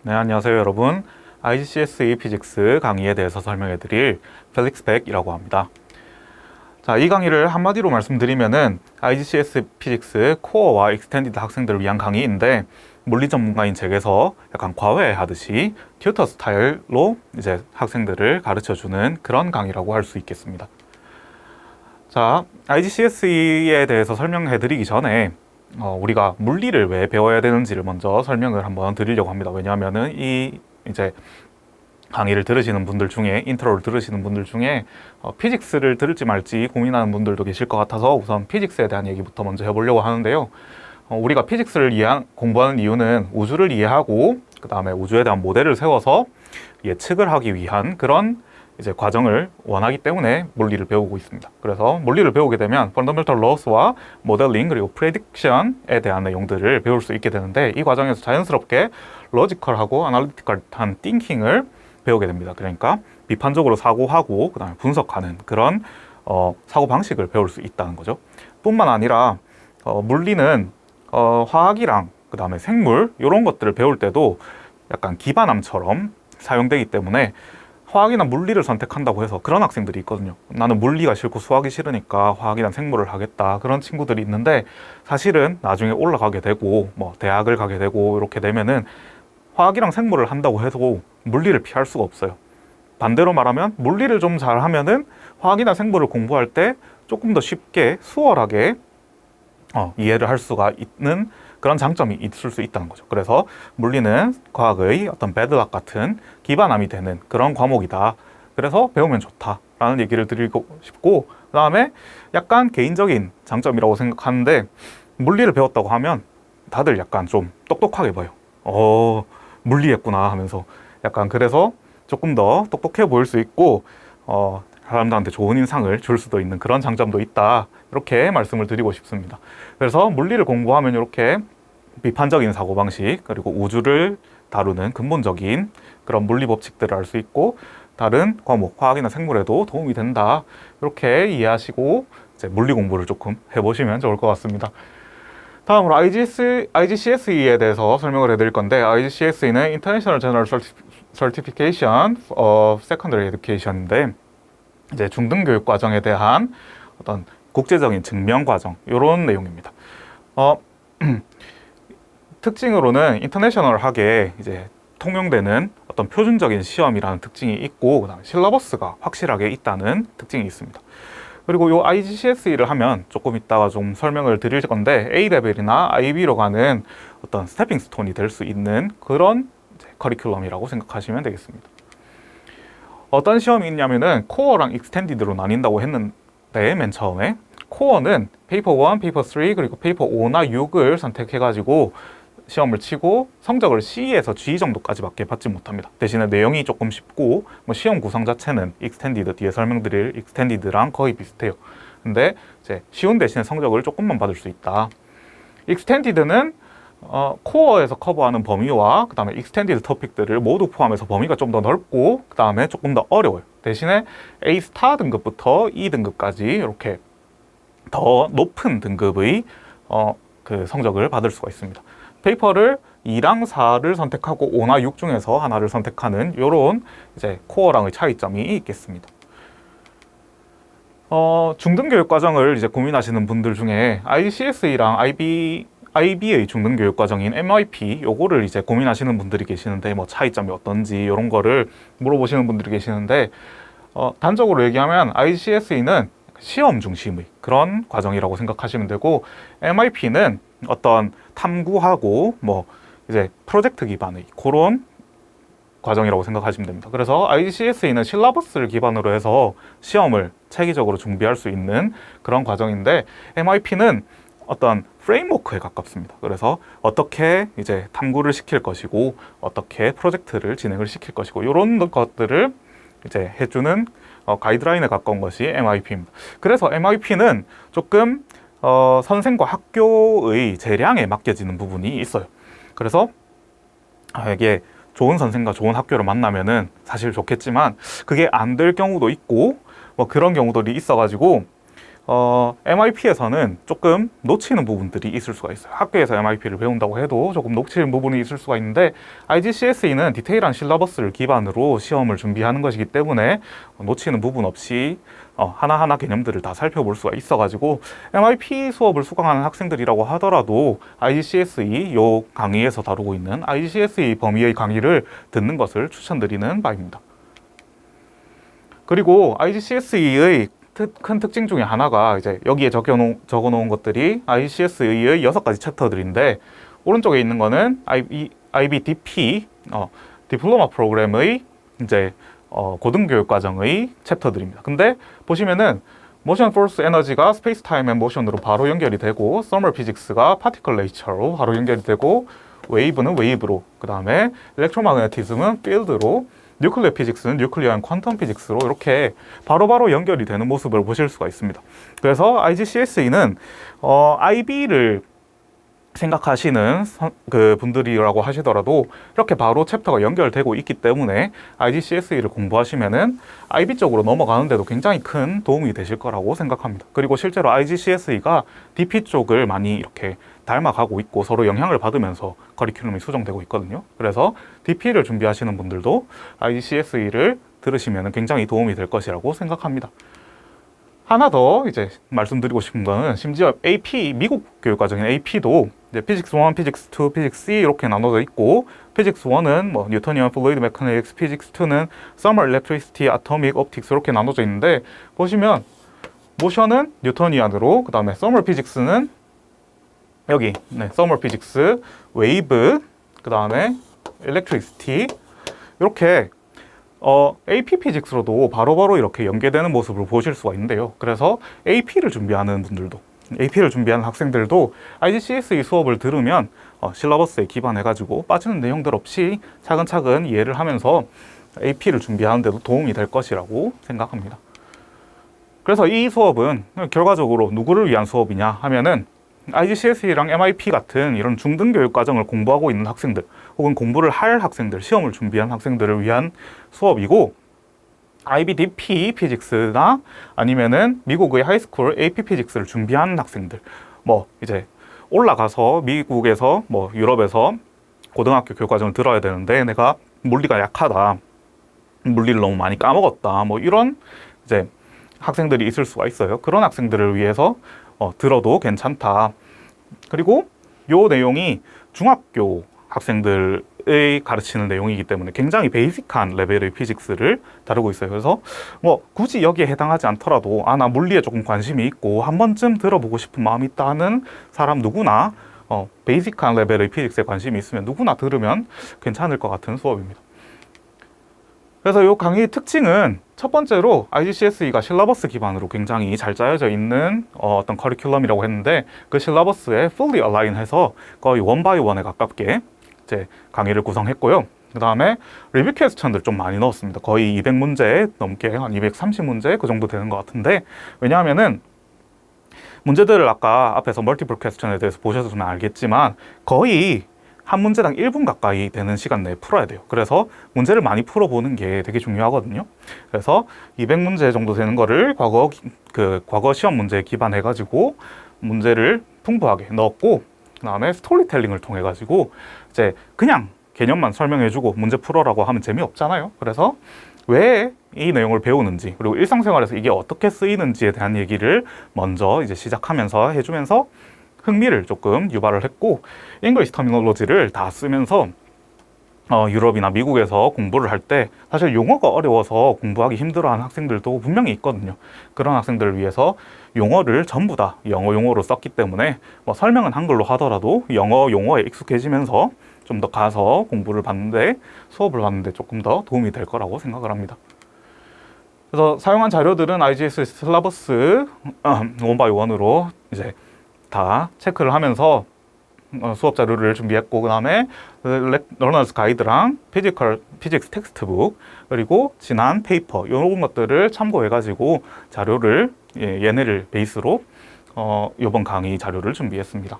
네, 안녕하세요 여러분. IGCSE 피직스 강의에 대해서 설명해 드릴 펠릭스 백이라고 합니다. 자, 이 강의를 한마디로 말씀드리면은 IGCSE 피직스 코어와 익스텐디드 학생들을 위한 강의인데, 물리 전문가인 제게서 약간 과외하듯이 튜터 스타일로 이제 학생들을 가르쳐 주는 그런 강의라고 할 수 있겠습니다. 자, IGCSE에 대해서 설명해 드리기 전에 우리가 물리를 왜 배워야 되는지를 먼저 설명을 한번 드리려고 합니다. 왜냐하면은 이 이제 강의를 들으시는 분들 중에, 인트로를 들으시는 분들 중에 피직스를 들을지 말지 고민하는 분들도 계실 것 같아서 우선 피직스에 대한 얘기부터 먼저 해보려고 하는데요. 우리가 피직스를 공부하는 이유는 우주를 이해하고 그 다음에 우주에 대한 모델을 세워서 예측을 하기 위한 그런 이제 과정을 원하기 때문에 물리를 배우고 있습니다. 그래서 물리를 배우게 되면 펀더멘털 로스와 모델링 그리고 프레딕션에 대한 내용들을 배울 수 있게 되는데, 이 과정에서 자연스럽게 로지컬하고 아날리티컬한 띵킹을 배우게 됩니다. 그러니까 비판적으로 사고하고 그 다음에 분석하는 그런 사고 방식을 배울 수 있다는 거죠. 뿐만 아니라 물리는 화학이랑 그 다음에 생물 이런 것들을 배울 때도 약간 기반함처럼 사용되기 때문에 화학이나 물리를 선택한다고 해서 그런 학생들이 있거든요. 나는 물리가 싫고 수학이 싫으니까 화학이나 생물을 하겠다, 그런 친구들이 있는데, 사실은 나중에 올라가게 되고 뭐 대학을 가게 되고 이렇게 되면은 화학이랑 생물을 한다고 해도 물리를 피할 수가 없어요. 반대로 말하면 물리를 좀 잘하면은 화학이나 생물을 공부할 때 조금 더 쉽게 수월하게 이해를 할 수가 있는 그런 장점이 있을 수 있다는 거죠. 그래서 물리는 과학의 어떤 배드락 같은 기반함이 되는 그런 과목이다. 그래서 배우면 좋다라는 얘기를 드리고 싶고, 그 다음에 약간 개인적인 장점이라고 생각하는데, 물리를 배웠다고 하면 다들 약간 좀 똑똑하게 봐요. 물리했구나 하면서 약간, 그래서 조금 더 똑똑해 보일 수 있고 사람들한테 좋은 인상을 줄 수도 있는 그런 장점도 있다, 이렇게 말씀을 드리고 싶습니다. 그래서 물리를 공부하면 이렇게 비판적인 사고방식 그리고 우주를 다루는 근본적인 그런 물리 법칙들을 알 수 있고, 다른 과목 화학이나 생물에도 도움이 된다, 이렇게 이해하시고 이제 물리 공부를 조금 해보시면 좋을 것 같습니다. 다음으로 IGCSE에 대해서 설명을 해드릴 건데, IGCSE는 International General Certification of Secondary Education인데, 이제 중등교육 과정에 대한 어떤 국제적인 증명 과정, 이런 내용입니다. 특징으로는 인터내셔널하게 이제 통용되는 어떤 표준적인 시험이라는 특징이 있고, 그다음에 실러버스가 확실하게 있다는 특징이 있습니다. 그리고 이 IGCSE를 하면 조금 이따가 좀 설명을 드릴 건데, A레벨이나 IB로 가는 어떤 스태핑 스톤이 될 수 있는 그런 커리큘럼이라고 생각하시면 되겠습니다. 어떤 시험이 있냐면은 코어랑 익스텐디드로 나뉜다고 했는데, 맨 처음에 코어는 페이퍼 1, 페이퍼 3 그리고 페이퍼 5나 6을 선택해가지고 시험을 치고 성적을 C에서 G 정도까지밖에 받지 못합니다. 대신에 내용이 조금 쉽고 뭐 시험 구성 자체는 익스텐디드, 뒤에 설명드릴 익스텐디드랑 거의 비슷해요. 근데 이제 쉬운 대신에 성적을 조금만 받을 수 있다. 익스텐디드는 코어에서 커버하는 범위와 그 다음에 익스텐디드 토픽들을 모두 포함해서 범위가 좀 더 넓고 그 다음에 조금 더 어려워요. 대신에 A 스타 등급부터 E 등급까지 이렇게 더 높은 등급의 그 성적을 받을 수가 있습니다. 페이퍼를 2랑 4를 선택하고 5나 6 중에서 하나를 선택하는 이런 이제 코어랑의 차이점이 있겠습니다. 중등교육 과정을 이제 고민하시는 분들 중에 IGCSE랑 IB의 중등교육 과정인 MIP 요거를 이제 고민하시는 분들이 계시는데, 뭐 차이점이 어떤지 이런 거를 물어보시는 분들이 계시는데, 단적으로 얘기하면 IGCSE는 시험 중심의 그런 과정이라고 생각하시면 되고, MIP는 어떤 탐구하고 뭐 이제 프로젝트 기반의 그런 과정이라고 생각하시면 됩니다. 그래서 IGCSE는 실라버스를 기반으로 해서 시험을 체계적으로 준비할 수 있는 그런 과정인데, MIP는 어떤 프레임워크에 가깝습니다. 그래서 어떻게 이제 탐구를 시킬 것이고 어떻게 프로젝트를 진행을 시킬 것이고 이런 것들을 이제 해주는 가이드라인에 가까운 것이 MIP입니다. 그래서 MIP는 조금 선생과 학교의 재량에 맡겨지는 부분이 있어요. 그래서 이게 좋은 선생과 좋은 학교를 만나면은 사실 좋겠지만 그게 안 될 경우도 있고 뭐 그런 경우들이 있어가지고 MIP에서는 조금 놓치는 부분들이 있을 수가 있어요. 학교에서 MIP를 배운다고 해도 조금 놓치는 부분이 있을 수가 있는데 IGCSE는 디테일한 실러버스를 기반으로 시험을 준비하는 것이기 때문에 놓치는 부분 없이 하나하나 개념들을 다 살펴볼 수가 있어가지고 MIP 수업을 수강하는 학생들이라고 하더라도 IGCSE 요 강의에서 다루고 있는 IGCSE 범위의 강의를 듣는 것을 추천드리는 바입니다. 그리고 IGCSE의 큰 특징 중에 하나가 이제 여기에 적어놓은 것들이 IGCSE의 6가지 챕터들인데 오른쪽에 있는 거는 IBDP 디플로마 프로그램의 이제 고등교육 과정의 챕터들입니다. 근데 보시면은 모션 포스 에너지가 스페이스 타임 앤 모션으로 바로 연결이 되고 서멀 피직스가 파티클 네이처로 바로 연결이 되고 웨이브는 웨이브로 그 다음에 일렉트로마그네티즘은 필드로 뉴클리어 피직스는 뉴클리어 앤 퀀텀 피직스로 이렇게 바로바로 연결이 되는 모습을 보실 수가 있습니다. 그래서 IGCSE는 IB를 생각하시는 그 분들이라고 하시더라도 이렇게 바로 챕터가 연결되고 있기 때문에 IGCSE를 공부하시면은 IB 쪽으로 넘어가는데도 굉장히 큰 도움이 되실 거라고 생각합니다. 그리고 실제로 IGCSE가 DP 쪽을 많이 이렇게 닮아가고 있고 서로 영향을 받으면서 커리큘럼이 수정되고 있거든요. 그래서 DP를 준비하시는 분들도 IGCSE를 들으시면 굉장히 도움이 될 것이라고 생각합니다. 하나 더 이제 말씀드리고 싶은 거는 심지어 AP, 미국 교육과정인 AP도 이제 피직스 1, 피직스 2, 피직스 C 이렇게 나눠져 있고 피직스 1은 뭐 뉴턴이언 플루이드 메카닉스, 피직스 2는 서멀 일렉트리시티, 아토믹, 옵틱스 이렇게 나눠져 있는데 보시면 모션은 뉴턴이언으로 그 다음에 서멀 피직스는 여기 서멀 피직스, 웨이브, 그 다음에 일렉트리시티 이렇게 AP 피직스로도 바로바로 이렇게 연계되는 모습을 보실 수가 있는데요. 그래서 AP를 준비하는 분들도 AP를 준비하는 학생들도 IGCSE 수업을 들으면 실러버스에 기반해가지고 빠지는 내용들 없이 차근차근 이해를 하면서 AP를 준비하는 데도 도움이 될 것이라고 생각합니다. 그래서 이 수업은 결과적으로 누구를 위한 수업이냐 하면은 IGCSE랑 MIP 같은 이런 중등교육 과정을 공부하고 있는 학생들 혹은 공부를 할 학생들, 시험을 준비한 학생들을 위한 수업이고 IBDP 피직스나 아니면은 미국의 하이스쿨 AP 피직스를 준비하는 학생들 뭐 이제 올라가서 미국에서 뭐 유럽에서 고등학교 교육 과정을 들어야 되는데 내가 물리가 약하다, 물리를 너무 많이 까먹었다 뭐 이런 이제 학생들이 있을 수가 있어요. 그런 학생들을 위해서 들어도 괜찮다. 그리고 요 내용이 중학교 학생들의 가르치는 내용이기 때문에 굉장히 베이직한 레벨의 피직스를 다루고 있어요. 그래서 뭐 굳이 여기에 해당하지 않더라도 나 물리에 조금 관심이 있고 한 번쯤 들어보고 싶은 마음이 있다 하는 사람 누구나 베이직한 레벨의 피직스에 관심이 있으면 누구나 들으면 괜찮을 것 같은 수업입니다. 그래서 이 강의의 특징은 첫 번째로 IGCSE가 실러버스 기반으로 굉장히 잘 짜여져 있는 어떤 커리큘럼이라고 했는데 그 실러버스에 fully align-해서 거의 원 바이 원에 가깝게 이제 강의를 구성했고요. 그 다음에 리뷰 퀘스천들 좀 많이 넣었습니다. 거의 200문제 넘게 한 230문제 그 정도 되는 것 같은데 왜냐하면은 문제들을 아까 앞에서 멀티플 퀘스천에 대해서 보셨으면 알겠지만 거의 한 문제당 1분 가까이 되는 시간 내에 풀어야 돼요. 그래서 문제를 많이 풀어보는 게 되게 중요하거든요. 그래서 200문제 정도 되는 거를 과거 시험 문제에 기반해가지고 문제를 풍부하게 넣었고, 그 다음에 스토리텔링을 통해가지고 이제 그냥 개념만 설명해주고 문제 풀어라고 하면 재미없잖아요. 그래서 왜 이 내용을 배우는지, 그리고 일상생활에서 이게 어떻게 쓰이는지에 대한 얘기를 먼저 이제 시작하면서 해주면서 흥미를 조금 유발을 했고, 잉글리시 터미놀로지를 다 쓰면서 유럽이나 미국에서 공부를 할 때 사실 용어가 어려워서 공부하기 힘들어하는 학생들도 분명히 있거든요. 그런 학생들을 위해서 용어를 전부 다 영어 용어로 썼기 때문에 뭐 설명은 한글로 하더라도 영어 용어에 익숙해지면서 좀 더 가서 공부를 받는데, 수업을 받는데 조금 더 도움이 될 거라고 생각을 합니다. 그래서 사용한 자료들은 IGS 실러버스 원바이 원으로 이제 다 체크를 하면서 수업 자료를 준비했고, 그 다음에 러너스 가이드랑 피직스 텍스트북, 그리고 지난 페이퍼 이런 것들을 참고해가지고 자료를 얘네를 베이스로 이번 강의 자료를 준비했습니다.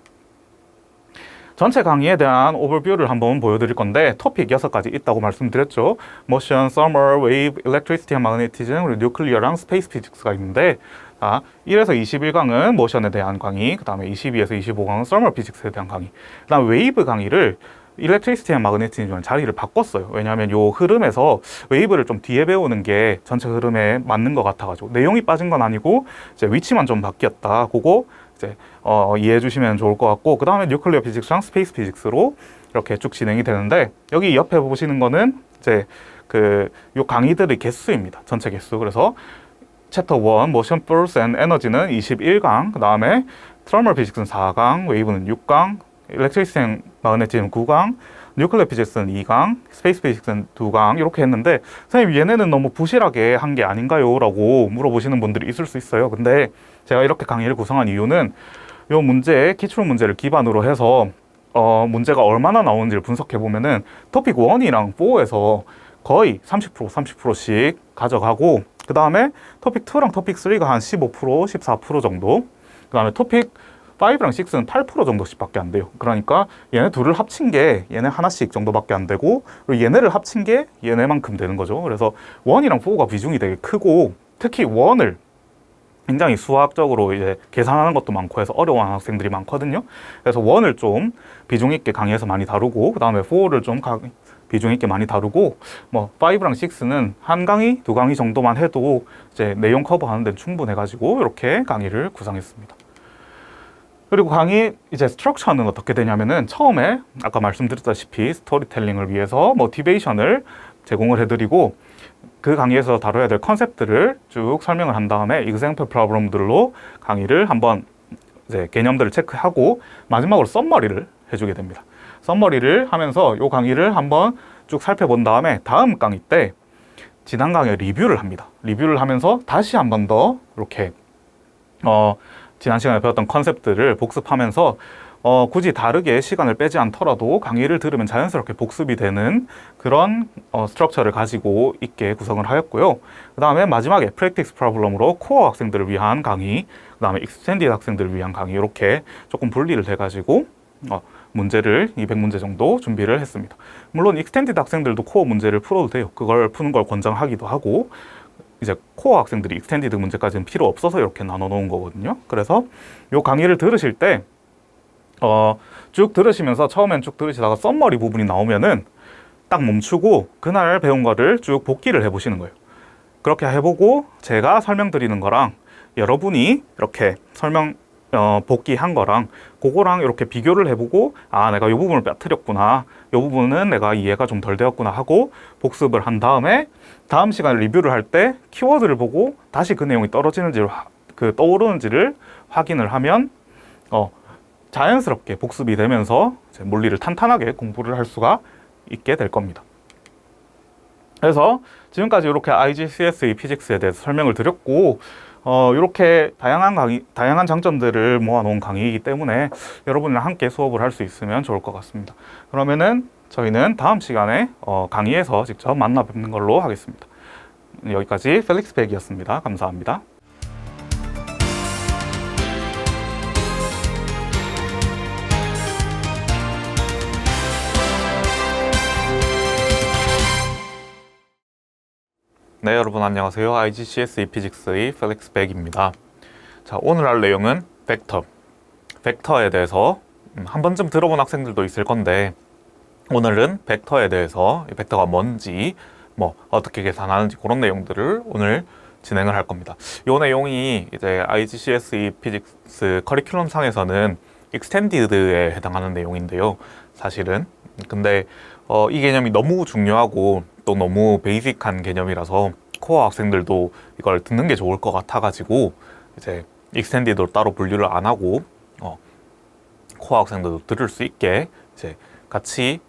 전체 강의에 대한 오버뷰를 한번 보여드릴 건데, 토픽 6가지 있다고 말씀드렸죠. 모션, 서머, 웨이브, 일렉트리시티, 마그네티즘, 그리고 뉴클리어랑 스페이스 피직스가 있는데, 아, 1에서 21강은 모션에 대한 강의, 그 다음에 22에서 25강은 서멀 피직스에 대한 강의, 그 다음에 웨이브 강의를 일렉트리시티 앤 마그네티즘은 자리를 바꿨어요. 왜냐하면 요 흐름에서 웨이브를 좀 뒤에 배우는 게 전체 흐름에 맞는 것 같아가지고, 내용이 빠진 건 아니고 이제 위치만 좀 바뀌었다. 그거 이제 이해해 주시면 좋을 것 같고, 그 다음에 뉴클리어 피직스랑 스페이스 피직스로 이렇게 쭉 진행이 되는데, 여기 옆에 보시는 거는 이제 요 강의들의 개수입니다. 전체 개수. 그래서 챕터 1 모션 포스 앤 에너지는 21강, 그 다음에 트러멀 피직스는 4강, 웨이브는 6강, 일렉트리시티 앤 마그네티즘 9강, 뉴클리어 피직스는 2강, 스페이스 피직스는 2강 이렇게 했는데, 선생님 얘네는 너무 부실하게 한 게 아닌가요? 라고 물어보시는 분들이 있을 수 있어요. 근데 제가 이렇게 강의를 구성한 이유는 요 문제, 기출 문제를 기반으로 해서 문제가 얼마나 나오는지를 분석해 보면은 토픽 1이랑 4에서 거의 30%씩 가져가고, 그 다음에 토픽 2랑 토픽 3가 한 15%, 14% 정도, 그 다음에 토픽 5랑 6는 8% 정도씩 밖에 안 돼요. 그러니까 얘네 둘을 합친 게 얘네 하나씩 정도밖에 안 되고, 그리고 얘네를 합친 게 얘네만큼 되는 거죠. 그래서 1이랑 4가 비중이 되게 크고, 특히 1을 굉장히 수학적으로 이제 계산하는 것도 많고 해서 어려워하는 학생들이 많거든요. 그래서 1을 좀 비중 있게 강의에서 많이 다루고, 그 다음에 4를 좀 비중 있게 많이 다루고, 뭐 5랑 6는 한 강의, 두 강의 정도만 해도 이제 내용 커버하는 데는 충분해가지고 이렇게 강의를 구성했습니다. 그리고 강의 이제 스트럭처는 어떻게 되냐면은, 처음에 아까 말씀드렸다시피 스토리텔링을 위해서 모티베이션을 제공을 해드리고, 그 강의에서 다뤄야 될 컨셉들을 쭉 설명을 한 다음에 example problem들로 강의를 한번 이제 개념들을 체크하고, 마지막으로 썸머리를 해주게 됩니다. 썸머리를 하면서 이 강의를 한번 쭉 살펴본 다음에 다음 강의 때 지난 강의 리뷰를 합니다. 리뷰를 하면서 다시 한 번 더 이렇게 지난 시간에 배웠던 컨셉들을 복습하면서 굳이 다르게 시간을 빼지 않더라도 강의를 들으면 자연스럽게 복습이 되는 그런 스트럭처를 가지고 있게 구성을 하였고요. 그 다음에 마지막에 프랙티스 프로블럼으로 코어 학생들을 위한 강의, 그 다음에 익스텐디드 학생들을 위한 강의, 이렇게 조금 분리를 해가지고 문제를 200문제 정도 준비를 했습니다. 물론 익스텐디드 학생들도 코어 문제를 풀어도 돼요. 그걸 푸는 걸 권장하기도 하고, 이제 코어 학생들이 익스텐디드 문제까지는 필요 없어서 이렇게 나눠 놓은 거거든요. 그래서 이 강의를 들으실 때 쭉 들으시면서 처음엔 쭉 들으시다가 썸머리 부분이 나오면은 딱 멈추고 그날 배운 거를 쭉 복기를 해보시는 거예요. 그렇게 해보고 제가 설명드리는 거랑 여러분이 이렇게 복기한 거랑 그거랑 이렇게 비교를 해보고, 아, 내가 이 부분을 빠뜨렸구나, 이 부분은 내가 이해가 좀 덜 되었구나 하고 복습을 한 다음에 다음 시간에 리뷰를 할 때 키워드를 보고 다시 그 내용이 떠오르는지를 확인을 하면 자연스럽게 복습이 되면서 이제 물리를 탄탄하게 공부를 할 수가 있게 될 겁니다. 그래서 지금까지 이렇게 IGCSE 피직스에 대해서 설명을 드렸고, 이렇게 다양한 장점들을 모아놓은 강의이기 때문에 여러분이랑 함께 수업을 할 수 있으면 좋을 것 같습니다. 그러면은 저희는 다음 시간에 강의에서 직접 만나 뵙는 걸로 하겠습니다. 여기까지 펠릭스 백이었습니다. 감사합니다. 네, 여러분 안녕하세요. IGCSE 피직스의 펠릭스 백입니다. 자, 오늘 할 내용은 벡터에 대해서 한 번쯤 들어본 학생들도 있을 건데, 오늘은 벡터에 대해서 벡터가 뭔지, 어떻게 계산하는지 그런 내용들을 오늘 진행을 할 겁니다. 이 내용이 이제 IGCSE 피직스 커리큘럼 상에서는 익스텐디드에 해당하는 내용인데요. 사실은 근데 이 개념이 너무 중요하고 또 너무 베이직한 개념이라서 코어 학생들도 이걸 듣는 게 좋을 것 같아가지고 이제 익스텐디드로 따로 분류를 안 하고 코어 학생들도 들을 수 있게 이제 같이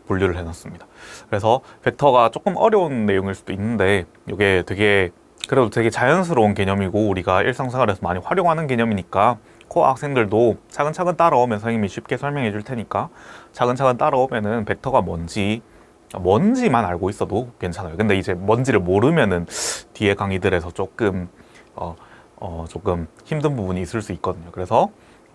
분류를 해놨습니다. 그래서 벡터가 조금 어려운 내용일 수도 있는데, 이게 그래도 되게 자연스러운 개념이고 우리가 일상생활에서 많이 활용하는 개념이니까 코어 학생들도 차근차근 따라오면 선생님이 쉽게 설명해 줄 테니까 차근차근 따라오면은 벡터가 뭔지만 알고 있어도 괜찮아요. 근데 이제 뭔지를 모르면은 뒤에 강의들에서 조금 힘든 부분이 있을 수 있거든요. 그래서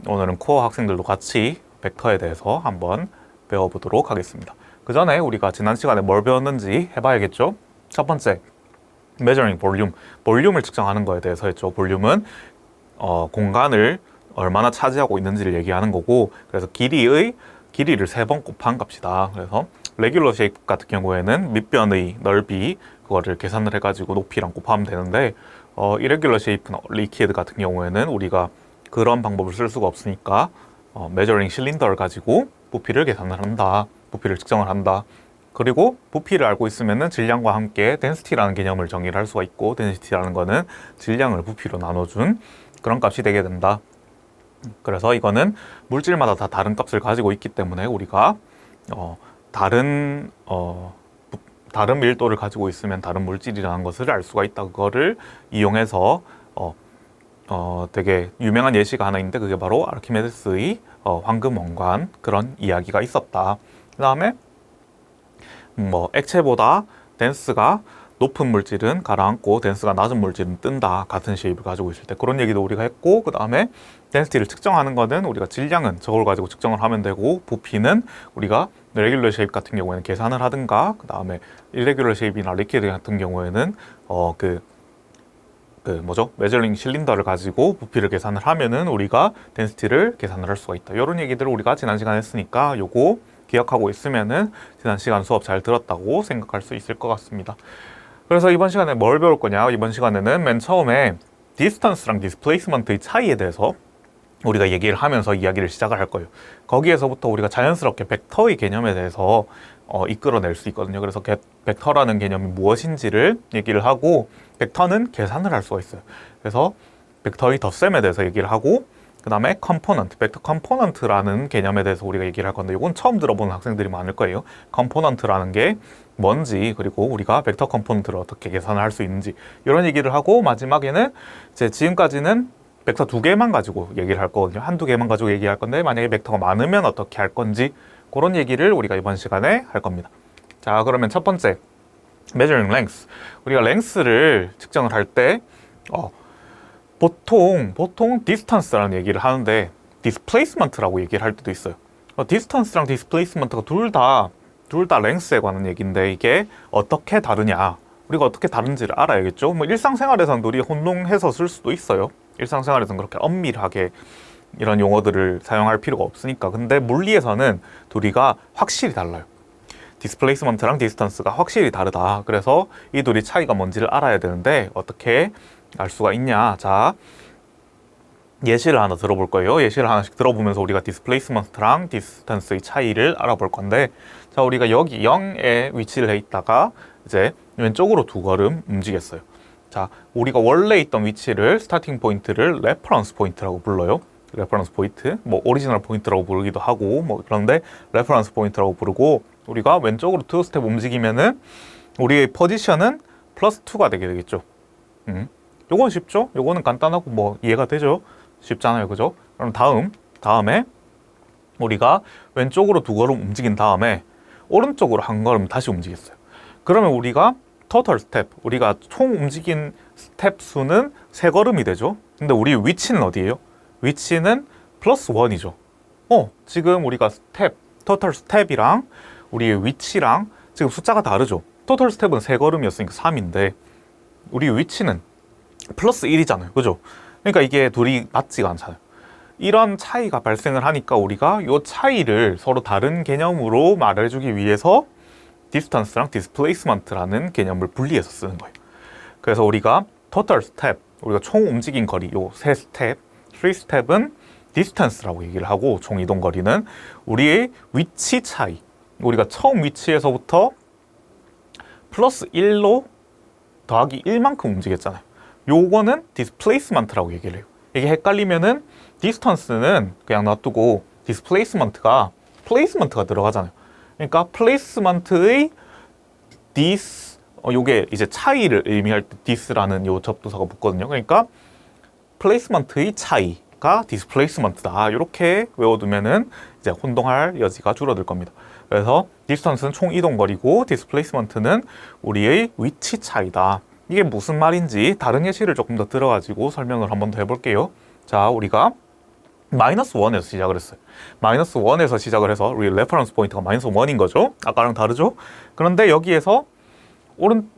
오늘은 코어 학생들도 같이 벡터에 대해서 한번 배워보도록 하겠습니다. 그 전에 우리가 지난 시간에 뭘 배웠는지 해봐야겠죠? 첫 번째, measuring 볼륨을 측정하는 거에 대해서 했죠. 볼륨은 공간을 얼마나 차지하고 있는지를 얘기하는 거고, 그래서 길이를 3번 곱한 값이다. 그래서 레귤러 쉐입 같은 경우에는 밑변의 넓이 그거를 계산을 해가지고 높이랑 곱하면 되는데, 이레귤러 쉐입이나 리퀴드 같은 경우에는 우리가 그런 방법을 쓸 수가 없으니까 메저링 실린더를 가지고 부피를 계산을 한다. 부피를 측정을 한다. 그리고 부피를 알고 있으면은 질량과 함께 덴시티라는 개념을 정의를 할 수가 있고, 덴시티라는 거는 질량을 부피로 나눠준 그런 값이 되게 된다. 그래서 이거는 물질마다 다 다른 값을 가지고 있기 때문에 우리가 다른 밀도를 가지고 있으면 다른 물질이라는 것을 알 수가 있다. 그거를 이용해서 되게 유명한 예시가 하나 있는데, 그게 바로 아르키메데스의 황금 원관, 그런 이야기가 있었다. 그 다음에 액체보다 덴스가 높은 물질은 가라앉고 덴스가 낮은 물질은 뜬다. 같은 쉐입을 가지고 있을 때 그런 얘기도 우리가 했고, 그 다음에 덴시티를 측정하는 거는 우리가 질량은 저걸 가지고 측정을 하면 되고, 부피는 우리가 레귤러 쉐입 같은 경우에는 계산을 하든가, 그 다음에 일레귤러 쉐입이나 리퀴드 같은 경우에는 메저링 실린더를 가지고 부피를 계산을 하면은 우리가 덴시티를 계산을 할 수가 있다. 이런 얘기들을 우리가 지난 시간에 했으니까 요거 기억하고 있으면은 지난 시간 수업 잘 들었다고 생각할 수 있을 것 같습니다. 그래서 이번 시간에 뭘 배울 거냐? 이번 시간에는 맨 처음에 디스턴스랑 디스플레이스먼트의 차이에 대해서 우리가 얘기를 하면서 이야기를 시작을 할 거예요. 거기에서부터 우리가 자연스럽게 벡터의 개념에 대해서 이끌어낼 수 있거든요. 그래서 벡터라는 개념이 무엇인지를 얘기를 하고, 벡터는 계산을 할 수가 있어요. 그래서 벡터의 덧셈에 대해서 얘기를 하고, 그 다음에 컴포넌트, 벡터 컴포넌트라는 개념에 대해서 우리가 얘기를 할 건데, 이건 처음 들어보는 학생들이 많을 거예요. 컴포넌트라는 게 뭔지, 그리고 우리가 벡터 컴포넌트를 어떻게 계산을 할 수 있는지, 이런 얘기를 하고, 마지막에는 이제 지금까지는 벡터 2개만 가지고 얘기를 할 거거든요. 한두 개만 가지고 얘기할 건데, 만약에 벡터가 많으면 어떻게 할 건지, 그런 얘기를 우리가 이번 시간에 할 겁니다. 자, 그러면 첫 번째, measuring length. 우리가 length를 측정을 할 때 보통 distance라는 얘기를 하는데 displacement라고 얘기를 할 때도 있어요. distance랑 displacement가 둘 다 length에 관한 얘기인데, 이게 어떻게 다르냐, 우리가 어떻게 다른지를 알아야겠죠. 일상생활에서는 우리 혼동해서 쓸 수도 있어요. 일상생활에서는 그렇게 엄밀하게 이런 용어들을 사용할 필요가 없으니까. 근데 물리에서는 둘이가 확실히 달라요. 디스플레이스먼트랑 디스턴스가 확실히 다르다. 그래서 이 둘이 차이가 뭔지를 알아야 되는데, 어떻게 알 수가 있냐? 자, 예시를 하나 들어볼 거예요. 예시를 하나씩 들어보면서 우리가 디스플레이스먼트랑 디스턴스의 차이를 알아볼 건데, 자, 우리가 여기 0에 위치를 해 있다가 이제 왼쪽으로 2걸음 움직였어요. 자, 우리가 원래 있던 위치를, 스타팅 포인트를 레퍼런스 포인트라고 불러요. 레퍼런스 포인트, 오리지널 포인트라고 부르기도 하고, 그런데 레퍼런스 포인트라고 부르고, 우리가 왼쪽으로 2스텝 움직이면은 우리의 포지션은 플러스 2가 되게 되겠죠. 요건 쉽죠? 요거는 간단하고 이해가 되죠? 쉽잖아요, 그죠? 그럼 다음에 우리가 왼쪽으로 2걸음 움직인 다음에 오른쪽으로 1걸음 다시 움직였어요. 그러면 우리가 토탈 스텝, 우리가 총 움직인 스텝 수는 3걸음이 되죠. 근데 우리 위치는 어디예요? 위치는 플러스 1이죠. 지금 우리가 토탈 스텝이랑 우리의 위치랑 지금 숫자가 다르죠. 토탈 스텝은 3걸음이었으니까 3인데 우리 위치는 플러스 1이잖아요. 그죠? 그러니까 이게 둘이 맞지가 않잖아요. 이런 차이가 발생을 하니까 우리가 이 차이를 서로 다른 개념으로 말해주기 위해서 디스턴스랑 디스플레이스먼트라는 개념을 분리해서 쓰는 거예요. 그래서 우리가 토탈 스텝, 우리가 총 움직인 거리, 요 3스텝, 3스텝은 디스턴스라고 얘기를 하고, 총 이동 거리는 우리의 위치 차이, 우리가 처음 위치에서부터 플러스 1로 더하기 1만큼 움직였잖아요. 요거는 디스플레이스먼트라고 얘기를 해요. 이게 헷갈리면은 디스턴스는 그냥 놔두고 디스플레이스먼트가 플레이스먼트가 들어가잖아요. 그러니까 플레이스먼트의 요게 이제 차이를 의미할 때 디스라는 요 접두사가 붙거든요. 그러니까 플레이스먼트의 차이가 디스플레이스먼트다. 이렇게 외워두면은 이제 혼동할 여지가 줄어들 겁니다. 그래서 디스턴스는 총 이동거리고 디스플레이스먼트는 우리의 위치 차이다. 이게 무슨 말인지 다른 예시를 조금 더 들어가지고 설명을 한번 더 해볼게요. 자, 우리가 마이너스 1에서 시작을 했어요. 마이너스 1에서 시작을 해서 우리 레퍼런스 포인트가 마이너스 1인 거죠. 아까랑 다르죠? 그런데 여기에서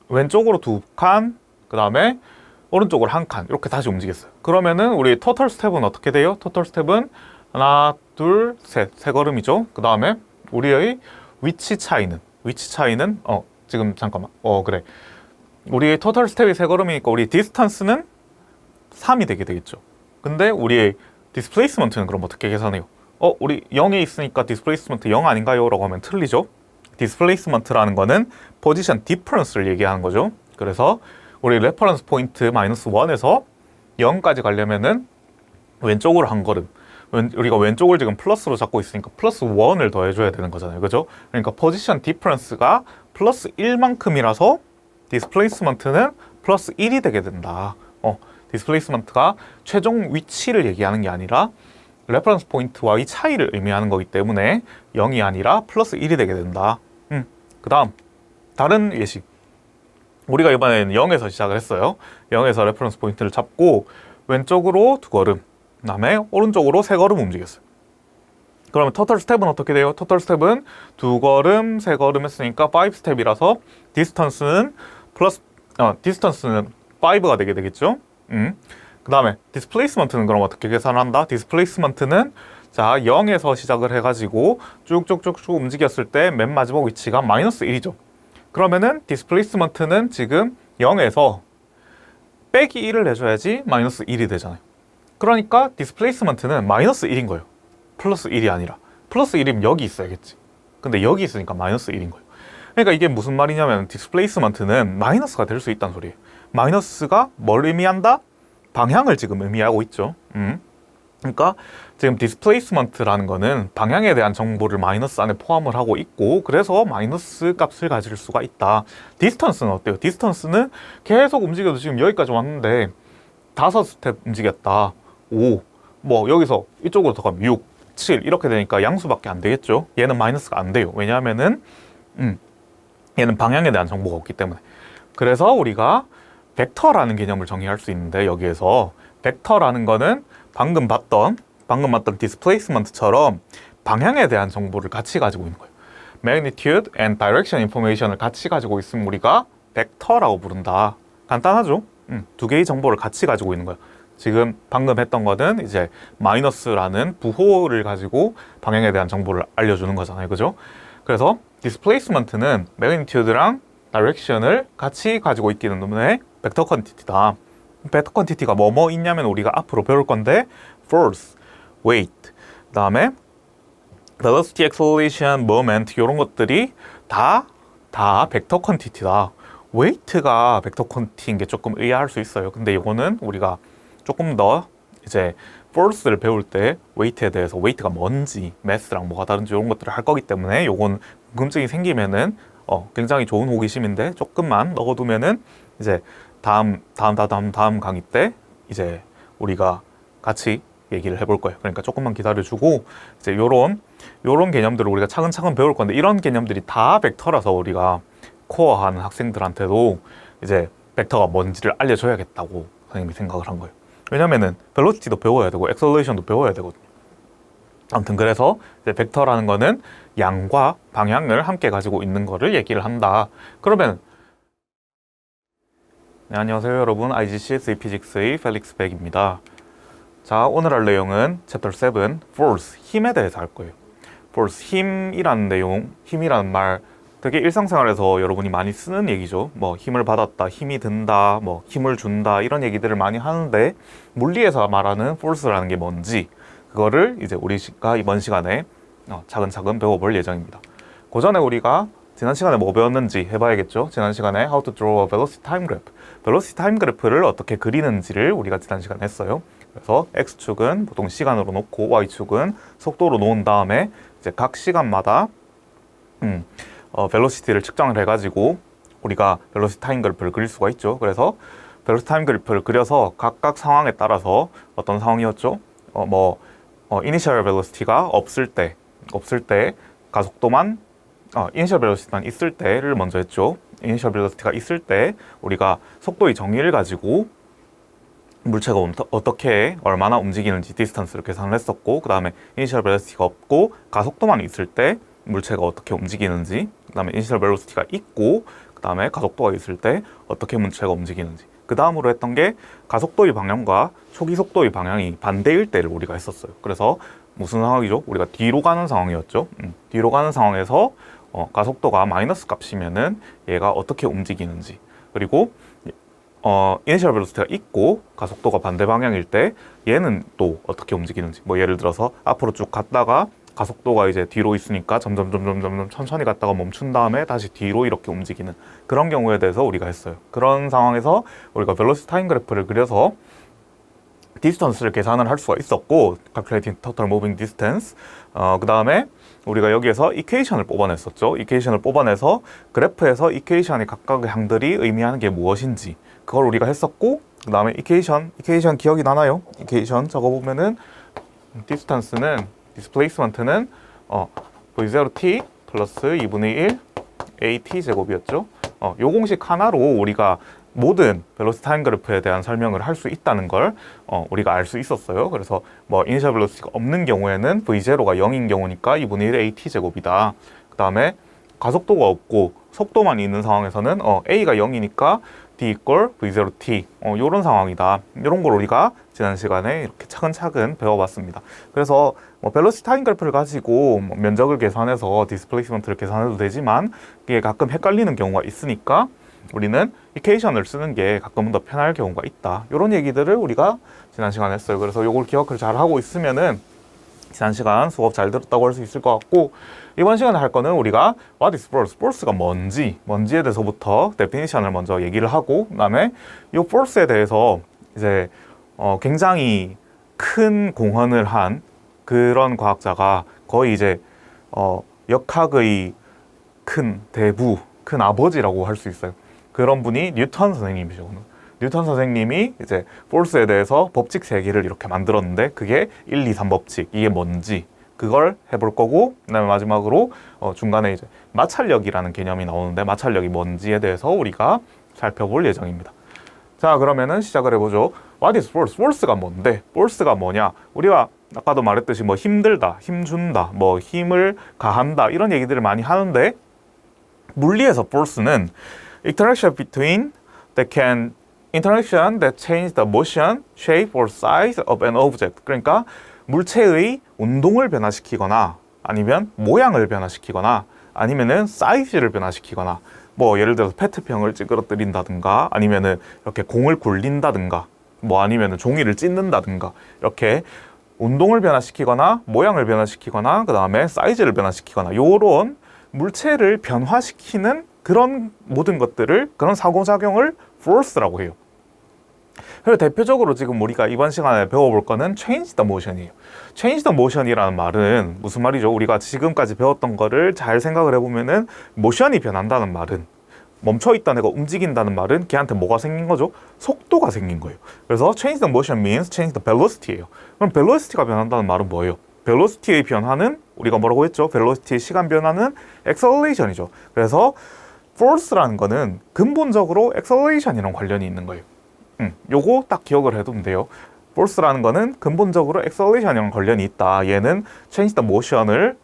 왼쪽으로 2칸 그 다음에 오른쪽으로 한 칸 이렇게 다시 움직였어요. 그러면은 우리 토탈 스텝은 어떻게 돼요? 토탈 스텝은 하나, 둘, 셋, 세 걸음이죠. 그 다음에 우리의 위치 차이는 지금 잠깐만 그래, 우리의 토탈 스텝이 세 걸음이니까 우리 디스턴스는 3이 되게 되겠죠. 근데 우리의 디스플레이스먼트는 그럼 어떻게 계산해요? 우리 0에 있으니까 디스플레이스먼트 0 아닌가요? 라고 하면 틀리죠. 디스플레이스먼트라는 거는 포지션 디퍼런스를 얘기하는 거죠. 그래서 우리 레퍼런스 포인트 마이너스 1에서 0까지 가려면은 왼쪽으로 한 걸음, 우리가 왼쪽을 지금 플러스로 잡고 있으니까 플러스 1을 더해줘야 되는 거잖아요. 그죠? 그러니까 포지션 디퍼런스가 플러스 1만큼이라서 디스플레이스먼트는 플러스 1이 되게 된다. 디스플레이스먼트가 최종 위치를 얘기하는 게 아니라 레퍼런스 포인트와의 차이를 의미하는 거기 때문에 0이 아니라 플러스 1이 되게 된다. 그 다음 다른 예식, 우리가 이번에는 0에서 시작을 했어요. 0에서 레퍼런스 포인트를 잡고 왼쪽으로 두 걸음, 그 다음에 오른쪽으로 세 걸음 움직였어요. 그러면 토탈 스텝은 어떻게 돼요? 토탈 스텝은 두 걸음, 세 걸음 했으니까 5 스텝이라서 디스턴스는 5가 되게 되겠죠? 그 다음에 디스플레이스먼트는 그럼 어떻게 계산한다? 디스플레이스먼트는 자 0에서 시작을 해가지고 쭉쭉쭉쭉 움직였을 때 맨 마지막 위치가 마이너스 1이죠. 그러면은 디스플레이스먼트는 지금 0에서 빼기 1을 내줘야지 마이너스 1이 되잖아요. 그러니까 디스플레이스먼트는 마이너스 1인 거예요. 플러스 1이 아니라. 플러스 1이면 여기 있어야겠지. 근데 여기 있으니까 마이너스 1인 거예요. 그러니까 이게 무슨 말이냐면 디스플레이스먼트는 마이너스가 될 수 있다는 소리예요. 마이너스가 뭘 의미한다? 방향을 지금 의미하고 있죠. 그러니까 지금 디스플레이스먼트라는 거는 방향에 대한 정보를 마이너스 안에 포함을 하고 있고, 그래서 마이너스 값을 가질 수가 있다. 디스턴스는 어때요? 디스턴스는 계속 움직여도 지금 여기까지 왔는데 5스텝 움직였다. 5, 뭐 여기서 이쪽으로 더 가면 6, 7 이렇게 되니까 양수밖에 안 되겠죠. 얘는 마이너스가 안 돼요. 왜냐하면은 얘는 방향에 대한 정보가 없기 때문에. 그래서 우리가 벡터라는 개념을 정의할 수 있는데, 여기에서 벡터라는 거는 방금 봤던 디스플레이스먼트처럼 방향에 대한 정보를 같이 가지고 있는 거예요. magnitude and direction information을 같이 가지고 있으면 우리가 벡터라고 부른다. 간단하죠? 두 개의 정보를 같이 가지고 있는 거예요. 지금 방금 했던 거는 이제 마이너스라는 부호를 가지고 방향에 대한 정보를 알려주는 거잖아요. 그죠? 그래서 디스플레이스먼트는 magnitude랑 direction을 같이 가지고 있기 때문에 벡터 퀀티티다. 벡터 퀀티티가 뭐뭐 있냐면 우리가 앞으로 배울 건데 force, weight, 그 다음에 velocity, acceleration, moment 이런 것들이 다 벡터 퀀티티다. weight가 벡터 퀀티티인 게 조금 의아할 수 있어요. 근데 이거는 우리가 조금 더 이제 force를 배울 때 weight에 대해서 weight가 뭔지, mass랑 뭐가 다른지 이런 것들을 할 거기 때문에 요건 궁금증이 생기면은 굉장히 좋은 호기심인데 조금만 넣어두면은 이제 다음 강의 때 이제 우리가 같이 얘기를 해볼 거예요. 그러니까 조금만 기다려주고 이제 요런 개념들을 우리가 차근차근 배울 건데, 이런 개념들이 다 벡터라서 우리가 코어하는 학생들한테도 이제 벡터가 뭔지를 알려줘야겠다고 선생님이 생각을 한 거예요. 왜냐면은 벨로시티도 배워야 되고 엑셀러레이션도 배워야 되거든요. 아무튼 그래서 이제 벡터라는 거는 양과 방향을 함께 가지고 있는 거를 얘기를 한다. 그러면 네, 안녕하세요 여러분, IGCSE 피직스의 펠릭스 백입니다. 자, 오늘 할 내용은 챕터 7 force, 힘에 대해서 할 거예요. force, 힘이라는 내용, 힘이라는 말 되게 일상생활에서 여러분이 많이 쓰는 얘기죠. 뭐 힘을 받았다, 힘이 든다, 뭐 힘을 준다 이런 얘기들을 많이 하는데, 물리에서 말하는 force라는 게 뭔지 그거를 이제 우리가 이번 시간에 차근차근 배워볼 예정입니다. 그 전에 우리가 지난 시간에 뭐 배웠는지 해봐야겠죠. 지난 시간에 How to draw a velocity time graph, velocity time graph를 어떻게 그리는지를 우리가 지난 시간에 했어요. 그래서 X축은 보통 시간으로 놓고 Y축은 속도로 놓은 다음에 이제 각 시간마다 velocity를 측정을 해가지고 우리가 velocity time graph를 그릴 수가 있죠. 그래서 velocity time graph를 그려서 각각 상황에 따라서 어떤 상황이었죠? initial velocity가 없을 때 가속도만 initial velocity만 있을 때를 먼저 했죠. initial velocity가 있을 때 우리가 속도의 정의를 가지고 물체가 어떻게 얼마나 움직이는지 디스턴스를 계산을 했었고, 그 다음에 initial velocity가 없고 가속도만 있을 때 물체가 어떻게 움직이는지, 그 다음에 initial velocity가 있고 그 다음에 가속도가 있을 때 어떻게 물체가 움직이는지, 그 다음으로 했던 게 가속도의 방향과 초기 속도의 방향이 반대일 때를 우리가 했었어요. 그래서 무슨 상황이죠? 우리가 뒤로 가는 상황이었죠. 뒤로 가는 상황에서 가속도가 마이너스 값이면은 얘가 어떻게 움직이는지, 그리고 이니셜 벨로시티가 있고 가속도가 반대 방향일 때 얘는 또 어떻게 움직이는지, 뭐 예를 들어서 앞으로 쭉 갔다가 가속도가 이제 뒤로 있으니까 점점 천천히 갔다가 멈춘 다음에 다시 뒤로 이렇게 움직이는 그런 경우에 대해서 우리가 했어요. 그런 상황에서 우리가 벨로시티 타임 그래프를 그려서 디스턴스를 계산을 할 수가 있었고, calculating total moving distance. 그 다음에 우리가 여기에서 이퀘이션을 뽑아냈었죠. 이퀘이션을 뽑아내서 그래프에서 이퀘이션의 각각의 항들이 의미하는 게 무엇인지 그걸 우리가 했었고, 그 다음에 이퀘이션 기억이 나나요? 이퀘이션 적어보면은 디스턴스는 디스플레이스먼트는 V0t 플러스 2분의 1 AT 제곱이었죠. 요 공식 하나로 우리가 모든 벨로시티 타임 그래프에 대한 설명을 할 수 있다는 걸 우리가 알 수 있었어요. 그래서 뭐 이니셜 벨로시티가 없는 경우에는 V0가 0인 경우니까 2분의 1 AT 제곱이다. 그 다음에 가속도가 없고 속도만 있는 상황에서는 A가 0이니까 D equal V0t 요런 상황이다. 이런 걸 우리가 지난 시간에 이렇게 차근차근 배워봤습니다. 그래서 뭐 벨로시티 타임 그래프를 가지고 뭐 면적을 계산해서 디스플레이스먼트를 계산해도 되지만 이게 가끔 헷갈리는 경우가 있으니까 우리는 이퀘이션을 쓰는 게 가끔은 더 편할 경우가 있다. 이런 얘기들을 우리가 지난 시간에 했어요. 그래서 이걸 기억을 잘 하고 있으면은 지난 시간 수업 잘 들었다고 할 수 있을 것 같고, 이번 시간에 할 거는 우리가 What is force? force가 뭔지에 대해서부터 데피니션을 먼저 얘기를 하고, 그 다음에 이 force에 대해서 이제 굉장히 큰 공헌을 한 그런 과학자가 거의 이제 역학의 큰 대부, 큰 아버지라고 할 수 있어요. 그런 분이 뉴턴 선생님이죠. 뉴턴 선생님이 이제 포스에 대해서 법칙 3개를 이렇게 만들었는데 그게 1, 2, 3법칙, 이게 뭔지 그걸 해볼 거고, 그다음에 마지막으로 중간에 이제 마찰력이라는 개념이 나오는데 마찰력이 뭔지에 대해서 우리가 살펴볼 예정입니다. 자, 그러면은 시작을 해보죠. What is force? force가 뭔데? force가 뭐냐? 우리가 아까도 말했듯이 뭐 힘들다, 힘준다, 뭐 힘을 가한다 이런 얘기들을 많이 하는데, 물리에서 force는 interaction that change the motion, shape or size of an object. 그러니까 물체의 운동을 변화시키거나 아니면 모양을 변화시키거나 아니면은 사이즈를 변화시키거나, 뭐 예를 들어서 페트병을 찌그러뜨린다든가 아니면은 이렇게 공을 굴린다든가 뭐 아니면은 종이를 찢는다든가 이렇게 운동을 변화시키거나 모양을 변화시키거나 그 다음에 사이즈를 변화시키거나 요런 물체를 변화시키는 그런 모든 것들을, 그런 상호작용을 force라고 해요. 그리고 대표적으로 지금 우리가 이번 시간에 배워볼 거는 change the motion이에요. change the motion이라는 말은 무슨 말이죠? 우리가 지금까지 배웠던 거를 잘 생각을 해보면은 motion이 변한다는 말은, 멈춰있던 애가 움직인다는 말은 걔한테 뭐가 생긴 거죠? 속도가 생긴 거예요. 그래서 change the motion means change the velocity예요. 그럼 velocity가 변한다는 말은 뭐예요? velocity의 변화는 우리가 뭐라고 했죠? velocity의 시간 변화는 acceleration이죠. 그래서 force라는 거는 근본적으로 acceleration이랑 관련이 있는 거예요. 요거 딱 기억을 해두면 돼요. force라는 거는 근본적으로 acceleration이랑 관련이 있다. 얘는 change the motion을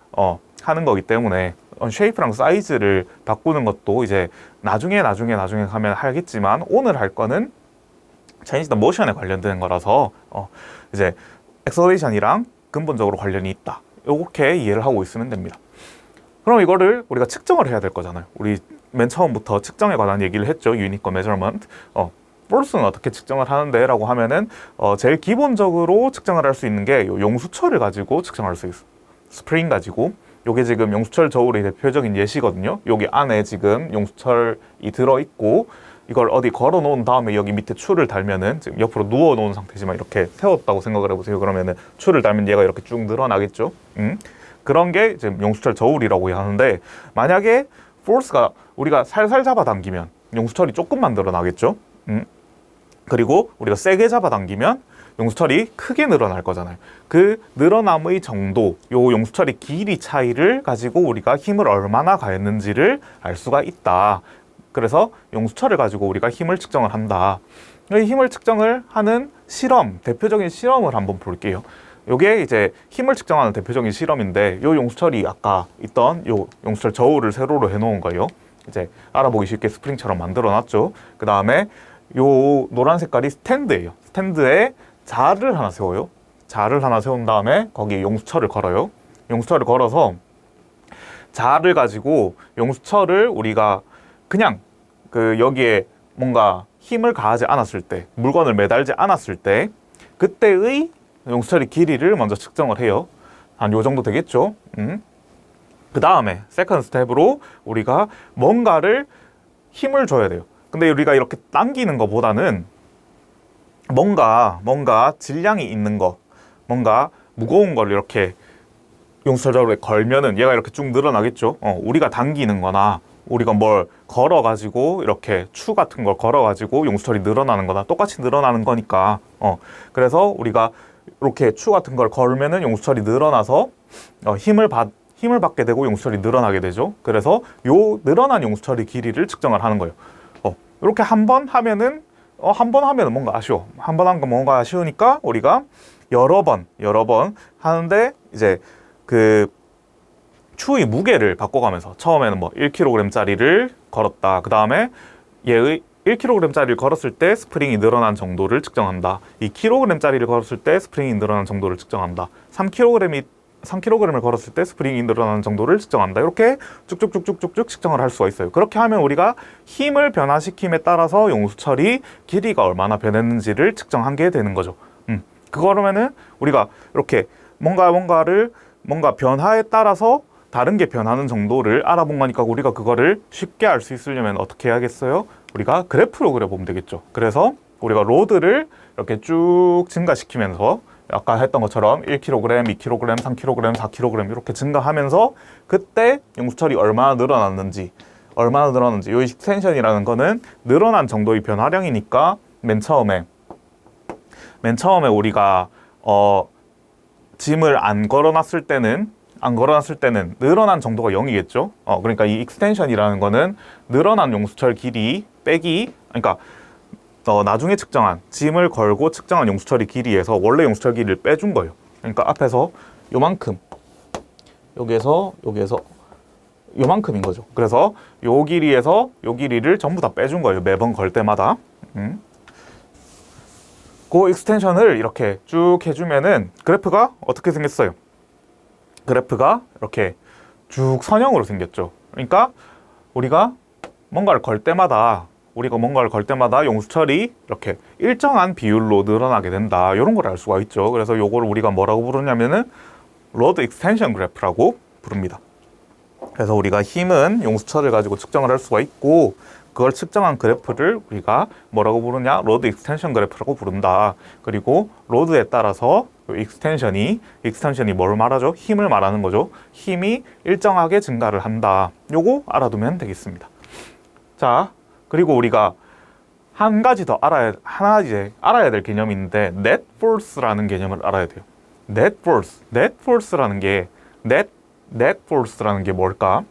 하는 거기 때문에 shape랑 사이즈를 바꾸는 것도 이제 나중에 가면 하겠지만, 오늘 할 거는 change the motion에 관련되는 거라서 이제 acceleration이랑 근본적으로 관련이 있다. 이렇게 이해를 하고 있으면 됩니다. 그럼 이거를 우리가 측정을 해야 될 거잖아요. 우리 맨 처음부터 측정에 관한 얘기를 했죠. 유닛과 메저먼트. force는 어떻게 측정을 하는데? 라고 하면은 제일 기본적으로 측정을 할 수 있는 게 용수철을 가지고 측정할 수 있어요. 스프링 가지고. 요게 지금 용수철 저울의 대표적인 예시거든요. 여기 안에 지금 용수철이 들어있고, 이걸 어디 걸어 놓은 다음에 여기 밑에 줄을 달면은, 지금 옆으로 누워 놓은 상태지만 이렇게 세웠다고 생각을 해보세요. 그러면은 줄을 달면 얘가 이렇게 쭉 늘어나겠죠. 그런 게 지금 용수철 저울이라고 하는데, 만약에 force가 우리가 살살 잡아당기면 용수철이 조금만 늘어나겠죠. 그리고 우리가 세게 잡아당기면 용수철이 크게 늘어날 거잖아요. 그 늘어남의 정도, 요 용수철의 길이 차이를 가지고 우리가 힘을 얼마나 가했는지를 알 수가 있다. 그래서 용수철을 가지고 우리가 힘을 측정을 한다. 이 힘을 측정을 하는 실험, 대표적인 실험을 한번 볼게요. 요게 이제 힘을 측정하는 대표적인 실험인데, 요 용수철이 아까 있던 요 용수철 저울을 세로로 해놓은 거예요. 이제 알아보기 쉽게 스프링처럼 만들어 놨죠. 그 다음에 요 노란 색깔이 스탠드예요. 스탠드에 자를 하나 세워요. 자를 하나 세운 다음에 거기에 용수철을 걸어요. 용수철을 걸어서 자를 가지고 용수철을 우리가 그냥 그 여기에 뭔가 힘을 가하지 않았을 때, 물건을 매달지 않았을 때 그때의 용수철의 길이를 먼저 측정을 해요. 한 요 정도 되겠죠. 그 다음에 세컨드 스텝으로 우리가 뭔가를 힘을 줘야 돼요. 근데 우리가 이렇게 당기는 것보다는 뭔가 질량이 있는 거, 뭔가 무거운 걸 이렇게 용수철자루에 걸면은 얘가 이렇게 쭉 늘어나겠죠. 우리가 당기는 거나 우리가 뭘 걸어가지고 이렇게 추 같은 걸 걸어가지고 용수철이 늘어나는 거나 똑같이 늘어나는 거니까. 그래서 우리가 이렇게 추 같은 걸 걸면은 용수철이 늘어나서 힘을 받게 되고 용수철이 늘어나게 되죠. 그래서 요 늘어난 용수철의 길이를 측정을 하는 거예요. 이렇게 한 번 하면은 뭔가 아쉬워. 한 번 한 건 뭔가 아쉬우니까 우리가 여러 번 하는데 이제 그 추의 무게를 바꿔가면서 처음에는 뭐 1kg짜리를 걸었다. 그 다음에 얘의 1kg짜리를 걸었을 때 스프링이 늘어난 정도를 측정한다. 2kg짜리를 걸었을 때 스프링이 늘어난 정도를 측정한다. 3kg을 걸었을 때 스프링이 늘어나는 정도를 측정한다. 이렇게 쭉쭉쭉쭉쭉 측정을 할 수가 있어요. 그렇게 하면 우리가 힘을 변화시킴에 따라서 용수철이 길이가 얼마나 변했는지를 측정하게 되는 거죠. 그러면은 우리가 이렇게 뭔가 변화에 따라서 다른 게 변하는 정도를 알아본 거니까 우리가 그거를 쉽게 알 수 있으려면 어떻게 해야겠어요? 우리가 그래프로 그려보면 되겠죠. 그래서 우리가 로드를 이렇게 쭉 증가시키면서 아까 했던 것처럼 1kg, 2kg, 3kg, 4kg 이렇게 증가하면서 그때 용수철이 얼마나 늘어났는지 이 익스텐션이라는 거는 늘어난 정도의 변화량이니까 맨 처음에 우리가 짐을 안 걸어놨을 때는 늘어난 정도가 0이겠죠. 그러니까 이 익스텐션이라는 거는 늘어난 용수철 길이 빼기, 그러니까 나중에 측정한, 짐을 걸고 측정한 용수철의 길이에서 원래 용수철 길이를 빼준 거예요. 그러니까 앞에서 요만큼, 여기에서 요만큼인 거죠. 그래서 요 길이에서 요 길이를 전부 다 빼준 거예요. 매번 걸 때마다. 그 익스텐션을 이렇게 쭉 해주면은 그래프가 어떻게 생겼어요? 그래프가 이렇게 쭉 선형으로 생겼죠. 그러니까 우리가 뭔가를 걸 때마다 용수철이 이렇게 일정한 비율로 늘어나게 된다. 이런 걸 알 수가 있죠. 그래서 요거를 우리가 뭐라고 부르냐면은 로드 익스텐션 그래프라고 부릅니다. 그래서 우리가 힘은 용수철을 가지고 측정을 할 수가 있고 그걸 측정한 그래프를 우리가 뭐라고 부르냐? 로드 익스텐션 그래프라고 부른다. 그리고 로드에 따라서 익스텐션이 뭘 말하죠? 힘을 말하는 거죠. 힘이 일정하게 증가를 한다. 요거 알아두면 되겠습니다. 자, 그리고 우리가 한 가지 더 알아야 될 개념이 있는데 net force라는 개념을 알아야 돼요. net force라는 게 뭘까?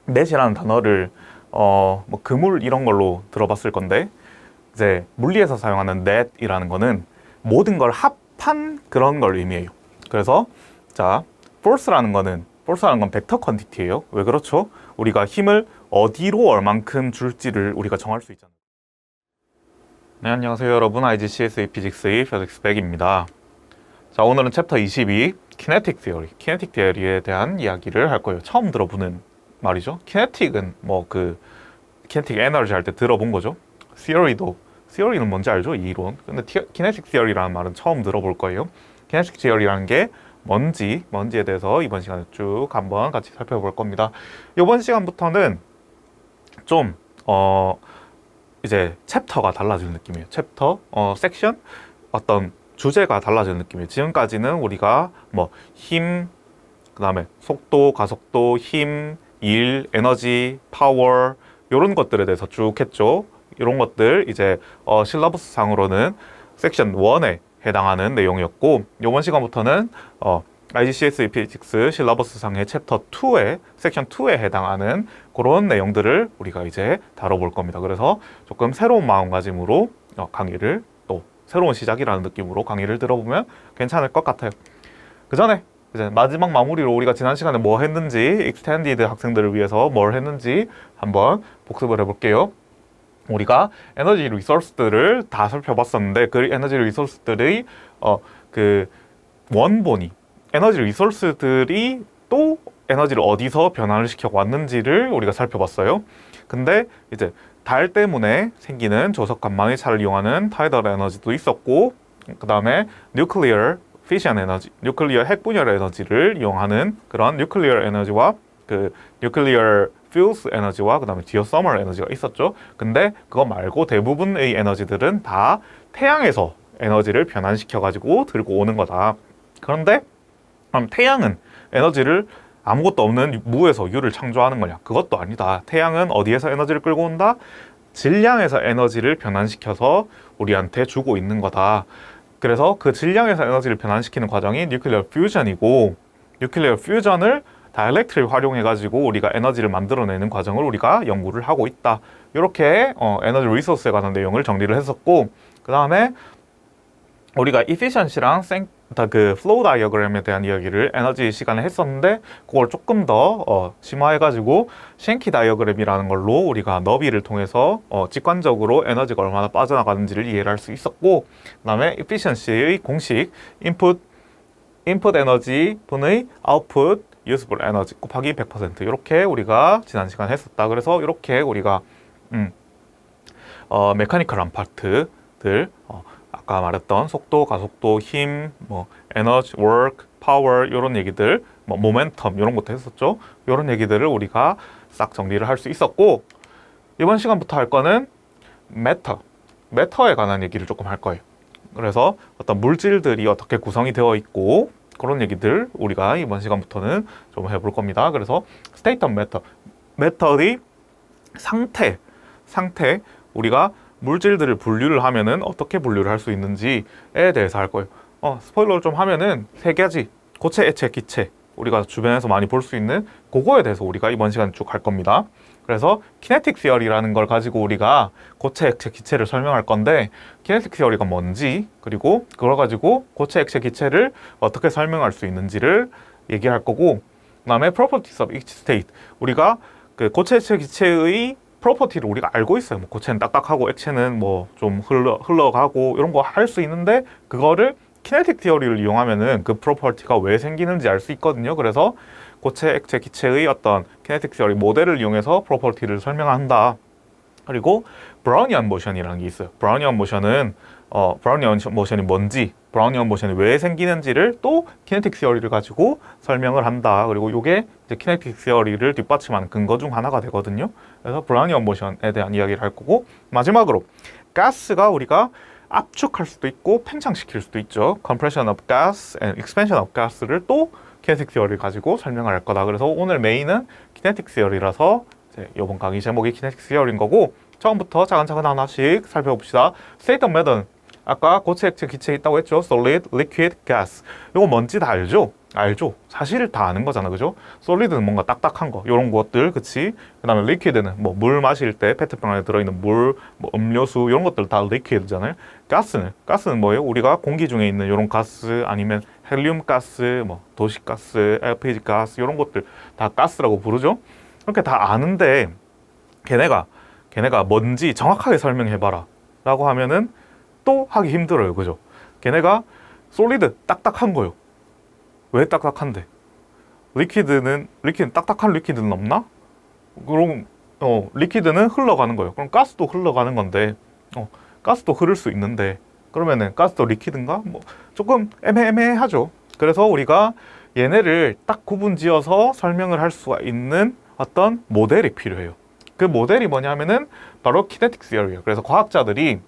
net이라는 단어를 뭐 그물 이런 걸로 들어봤을 건데 이제 물리에서 사용하는 net이라는 거는 모든 걸 합한 그런 걸 의미해요. 그래서 자, force라는 건 벡터 퀀티티예요. 왜 그렇죠? 우리가 힘을 어디로 얼만큼 줄지를 우리가 정할 수 있잖아요. 네, 안녕하세요 여러분. IGCSE 피직스의 펠릭스 백입니다. 자, 오늘은 챕터 22 키네틱 티어리에 대한 이야기를 할 거예요. 처음 들어보는 말이죠. 키네틱은 뭐 키네틱 에너지 할 때 들어본 거죠. 티어리는 뭔지 알죠? 이 이론. 근데 키네틱 티어리라는 말은 처음 들어볼 거예요. 키네틱 티어리라는 게 뭔지에 대해서 이번 시간에 쭉 한번 같이 살펴볼 겁니다. 이번 시간부터는 좀 이제 챕터가 달라지는 느낌이에요. 섹션, 어떤 주제가 달라지는 느낌이에요. 지금까지는 우리가 뭐 힘, 그 다음에 속도, 가속도, 힘, 일, 에너지, 파워 이런 것들에 대해서 쭉 했죠. 이런 것들 이제 실러버스 상으로는 섹션 1에 해당하는 내용이었고 이번 시간부터는 IGCSE 피직스 실러버스 상의 챕터 2에 섹션 2에 해당하는 그런 내용들을 우리가 이제 다뤄볼 겁니다. 그래서 조금 새로운 마음가짐으로 강의를 또 새로운 시작이라는 느낌으로 강의를 들어보면 괜찮을 것 같아요. 그 전에 이제 마지막 마무리로 우리가 지난 시간에 뭐 했는지, 익스텐디드 학생들을 위해서 뭘 했는지 한번 복습을 해볼게요. 우리가 에너지 리소스들을 다 살펴봤었는데 그 에너지 리소스들의 그 원본이 에너지 리소스들이 또 에너지를 어디서 변화를 시켜 왔는지를 우리가 살펴봤어요. 근데 이제 달 때문에 생기는 조석 간만의 차를 이용하는 타이덜 에너지도 있었고, 그 다음에 뉴클리어 피션 에너지, 뉴클리어 핵분열 에너지를 이용하는 그런 뉴클리어 에너지와 그 뉴클리어 퓨스 에너지와 그 다음에 지오서멀 에너지가 있었죠. 근데 그거 말고 대부분의 에너지들은 다 태양에서 에너지를 변환시켜 가지고 들고 오는 거다. 그런데 그럼 태양은 에너지를 아무것도 없는 무에서 유를 창조하는 거냐? 그것도 아니다. 태양은 어디에서 에너지를 끌고 온다? 질량에서 에너지를 변환시켜서 우리한테 주고 있는 거다. 그래서 그 질량에서 에너지를 변환시키는 과정이 뉴클리어 퓨전이고, 뉴클리어 퓨전을 다이렉트를 활용해 가지고 우리가 에너지를 만들어내는 과정을 우리가 연구를 하고 있다. 이렇게 에너지 리소스에 관한 내용을 정리를 했었고, 그 다음에 우리가 efficiency랑 그 flow 다이어그램에 대한 이야기를 에너지 시간에 했었는데, 그걸 조금 더 심화해가지고 쉔키 다이어그램이라는 걸로 우리가 너비를 통해서 직관적으로 에너지가 얼마나 빠져나가는지를 이해를 할 수 있었고, 그 다음에 efficiency의 공식 input 에너지 분의 output usable 에너지 곱하기 100% 이렇게 우리가 지난 시간에 했었다. 그래서 이렇게 우리가 메카니컬한 파트들 아까 말했던 속도, 가속도, 힘, 뭐 에너지, 워크, 파워 이런 얘기들, 뭐 모멘텀 이런 것도 했었죠. 이런 얘기들을 우리가 싹 정리를 할 수 있었고, 이번 시간부터 할 거는 매터에 관한 얘기를 조금 할 거예요. 그래서 어떤 물질들이 어떻게 구성이 되어 있고 그런 얘기들 우리가 이번 시간부터는 좀 해볼 겁니다. 그래서 state of matter, matter의 상태 우리가 물질들을 분류를 하면은 어떻게 분류를 할 수 있는지에 대해서 할 거예요. 스포일러를 좀 하면은 세 가지 고체, 액체, 기체 우리가 주변에서 많이 볼 수 있는 그거에 대해서 우리가 이번 시간에 쭉 할 겁니다. 그래서 키네틱 시어리라는 걸 가지고 우리가 고체, 액체, 기체를 설명할 건데, 키네틱 시어리가 뭔지, 그리고 그걸 가지고 고체, 액체, 기체를 어떻게 설명할 수 있는지를 얘기할 거고, 그 다음에 properties of each state, 우리가 그 고체, 액체, 기체의 프로퍼티를 우리가 알고 있어요. 뭐 고체는 딱딱하고 액체는 뭐 좀 흘러가고 이런 거 할 수 있는데, 그거를 키네틱 티어리를 이용하면은 그 프로퍼티가 왜 생기는지 알 수 있거든요. 그래서 고체, 액체, 기체의 어떤 키네틱 티어리 모델을 이용해서 프로퍼티를 설명한다. 그리고 브라우니안 모션이라는 게 있어요. 브라우니안 모션은 브라우니안 모션이 뭔지, 브라우니안 모션이 왜 생기는지를 또 키네틱 티어리를 가지고 설명을 한다. 그리고 이게 이제 키네틱 티어리를 뒷받침하는 근거 중 하나가 되거든요. 그래서 브라우니안 모션에 대한 이야기를 할 거고, 마지막으로 가스가 우리가 압축할 수도 있고 팽창시킬 수도 있죠. compression of gas and expansion of gas를 또 키네틱 티어리를 가지고 설명을 할 거다. 그래서 오늘 메인은 키네틱 티어리라서 이번 강의 제목이 키네틱 티어리인 거고, 처음부터 차근차근 하나씩 살펴봅시다. state of matter, 아까 고체, 액체, 기체 있다고 했죠. solid, liquid, gas. 이거 뭔지 다 알죠? 알죠? 사실 다 아는 거잖아, 그죠? solid는 뭔가 딱딱한 거, 이런 것들, 그치? 그 다음에 liquid는 뭐 물 마실 때 페트병 안에 들어있는 물, 뭐 음료수, 이런 것들 다 liquid잖아요. 가스는 뭐예요? 우리가 공기 중에 있는 이런 가스, 아니면 헬륨 가스, 뭐 도시가스, LPG 가스, 이런 것들 다 가스라고 부르죠? 이렇게 다 아는데, 걔네가 뭔지 정확하게 설명해봐라 라고 하면은 또 하기 힘들어요, 그죠? 걔네가 솔리드, 딱딱한 거요. 왜 딱딱한데? 리퀴드는 딱딱한 리퀴드는 없나? 그럼 리퀴드는 흘러가는 거예요. 그럼 가스도 흘러가는 건데, 가스도 흐를 수 있는데, 그러면은 가스도 리퀴드인가? 뭐 조금 애매하죠. 그래서 우리가 얘네를 딱 구분지어서 설명을 할 수가 있는 어떤 모델이 필요해요. 그 모델이 뭐냐면은 바로 키네틱 시어리예요. 그래서 과학자들이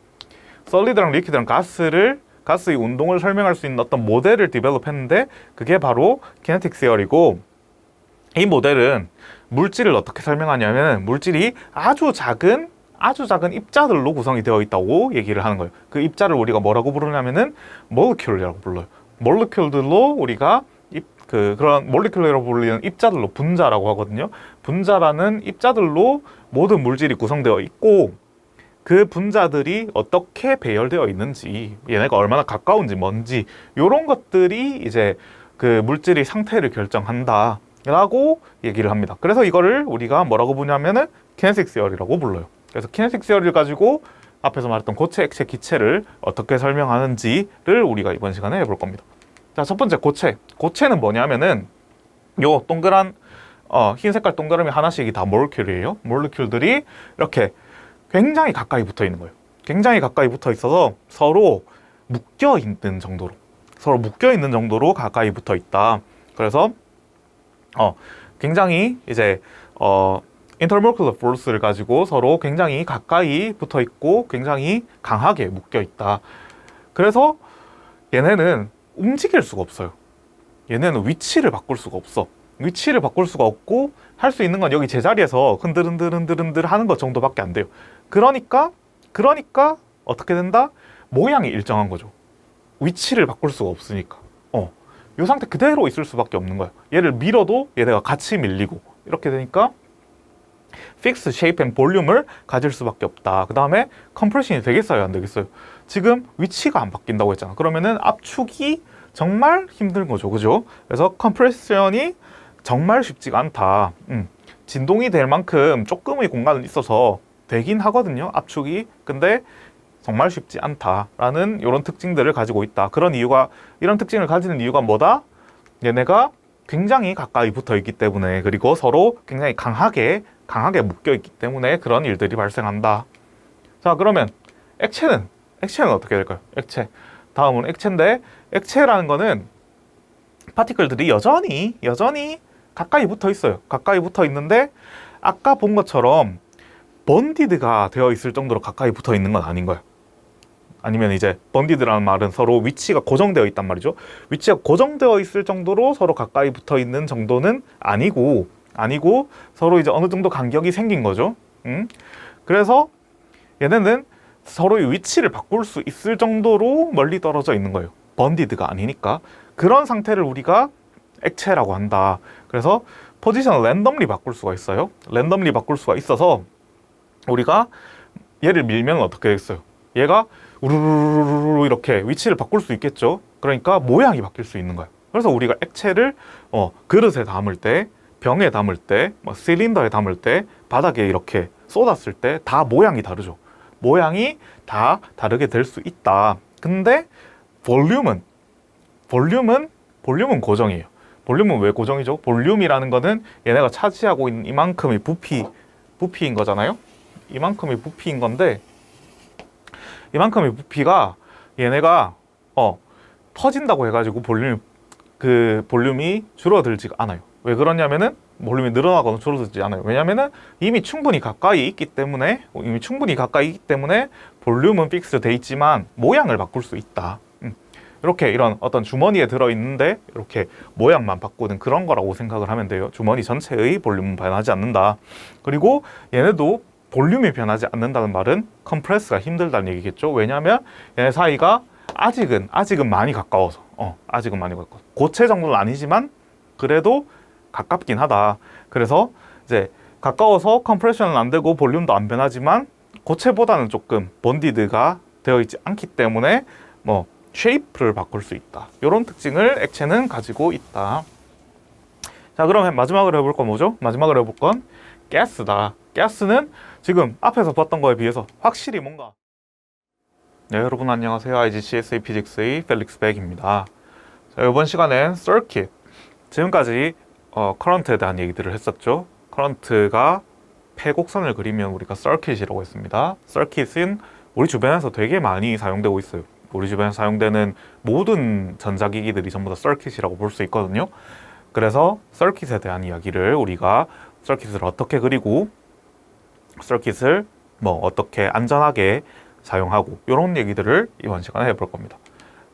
솔리드랑 리퀴드랑 가스의 운동을 설명할 수 있는 어떤 모델을 디벨롭했는데, 그게 바로 키네틱 시어리고, 이 모델은 물질을 어떻게 설명하냐면 물질이 아주 작은 입자들로 구성이 되어 있다고 얘기를 하는 거예요. 그 입자를 우리가 뭐라고 부르냐면은 몰리큘이라고 불러요. 몰리큘들로 우리가 그런 몰리큘이라고 불리는 입자들로 분자라고 하거든요. 분자라는 입자들로 모든 물질이 구성되어 있고, 그 분자들이 어떻게 배열되어 있는지, 얘네가 얼마나 가까운지 뭔지, 이런 것들이 이제 그 물질의 상태를 결정한다 라고 얘기를 합니다. 그래서 이거를 우리가 뭐라고 부르냐면은 키네틱 시어리라고 불러요. 그래서 키네틱 시어리를 가지고 앞에서 말했던 고체, 액체, 기체를 어떻게 설명하는지를 우리가 이번 시간에 해볼 겁니다. 자, 첫 번째 고체. 고체는 뭐냐면은 요 동그란 흰 색깔 동그라미 하나씩이 다 몰큐울이에요. 몰큐울들이 이렇게 굉장히 가까이 붙어 있는 거예요. 굉장히 가까이 붙어 있어서 서로 묶여 있는 정도로 가까이 붙어 있다. 그래서 굉장히 이제 인터모lecular force를 가지고 서로 굉장히 가까이 붙어 있고 굉장히 강하게 묶여 있다. 그래서 얘네는 움직일 수가 없어요. 얘네는 위치를 바꿀 수가 없어. 위치를 바꿀 수가 없고 할 수 있는 건 여기 제자리에서 흔들흔들 하는 것 정도밖에 안 돼요. 그러니까 어떻게 된다? 모양이 일정한 거죠. 위치를 바꿀 수가 없으니까. 이 상태 그대로 있을 수밖에 없는 거야. 얘를 밀어도 얘네가 같이 밀리고 이렇게 되니까 fixed shape and volume을 가질 수밖에 없다. 그 다음에 컴프레션이 되겠어요, 안 되겠어요? 지금 위치가 안 바뀐다고 했잖아. 그러면은 압축이 정말 힘든 거죠, 그죠? 그래서 컴프레션이 정말 쉽지가 않다. 진동이 될 만큼 조금의 공간은 있어서 되긴 하거든요, 압축이. 근데 정말 쉽지 않다라는 이런 특징들을 가지고 있다. 이런 특징을 가지는 이유가 뭐다? 얘네가 굉장히 가까이 붙어 있기 때문에, 그리고 서로 굉장히 강하게 묶여 있기 때문에 그런 일들이 발생한다. 자, 그러면 액체는 어떻게 될까요? 액체. 다음은 액체인데, 액체라는 거는 파티클들이 여전히 가까이 붙어 있어요. 가까이 붙어 있는데 아까 본 것처럼 번디드가 되어 있을 정도로 가까이 붙어 있는 건 아닌 거예요. 아니면 이제 번디드라는 말은 서로 위치가 고정되어 있단 말이죠. 위치가 고정되어 있을 정도로 서로 가까이 붙어 있는 정도는 아니고 서로 이제 어느 정도 간격이 생긴 거죠. 그래서 얘네는 서로의 위치를 바꿀 수 있을 정도로 멀리 떨어져 있는 거예요. 번디드가 아니니까. 그런 상태를 우리가 액체라고 한다. 그래서 포지션을 랜덤리 바꿀 수가 있어요. 랜덤리 바꿀 수가 있어서 우리가 얘를 밀면 어떻게 되겠어요? 얘가 우르르르 이렇게 위치를 바꿀 수 있겠죠. 그러니까 모양이 바뀔 수 있는 거예요. 그래서 우리가 액체를 그릇에 담을 때, 병에 담을 때, 실린더에 담을 때, 바닥에 이렇게 쏟았을 때 다 모양이 다르죠. 모양이 다 다르게 될 수 있다. 근데 볼륨은 고정이에요. 볼륨은 왜 고정이죠? 볼륨이라는 거는 얘네가 차지하고 있는 이만큼의 부피인 거잖아요. 이만큼의 부피인 건데, 이만큼의 부피가 얘네가 터진다고 해가지고 볼륨이 줄어들지가 않아요. 왜 그러냐면은 볼륨이 늘어나거나 줄어들지 않아요. 왜냐면은 이미 충분히 가까이 있기 때문에 볼륨은 픽스 돼 있지만 모양을 바꿀 수 있다. 이렇게 이런 어떤 주머니에 들어있는데 이렇게 모양만 바꾸는 그런 거라고 생각을 하면 돼요. 주머니 전체의 볼륨은 변하지 않는다. 그리고 얘네도 볼륨이 변하지 않는다는 말은 컴프레스가 힘들다는 얘기겠죠. 왜냐하면 얘네 사이가 아직은 많이 가까워서 아직은 많이 가까워. 고체 정도는 아니지만 그래도 가깝긴 하다. 그래서 이제 가까워서 컴프레션은 안 되고 볼륨도 안 변하지만 고체보다는 조금 본디드가 되어 있지 않기 때문에 쉐이프를 바꿀 수 있다. 이런 특징을 액체는 가지고 있다. 자, 그럼 마지막으로 해볼 건 뭐죠? 마지막으로 해볼 건 가스다. 가스는 지금 앞에서 봤던 거에 비해서 확실히 뭔가. 네, 여러분 안녕하세요. IGCSE 피직스의 펠릭스 백입니다. 자, 이번 시간엔 서킷. 지금까지 커런트에 대한 얘기들을 했었죠. 커런트가 폐곡선을 그리면 우리가 서킷이라고 했습니다. 서킷은 우리 주변에서 되게 많이 사용되고 있어요. 우리 주변에 사용되는 모든 전자기기들이 전부 다 서킷이라고 볼 수 있거든요. 그래서 서킷에 대한 이야기를 우리가 서킷을 어떻게 그리고 서킷을 어떻게 안전하게 사용하고 이런 얘기들을 이번 시간에 해볼 겁니다.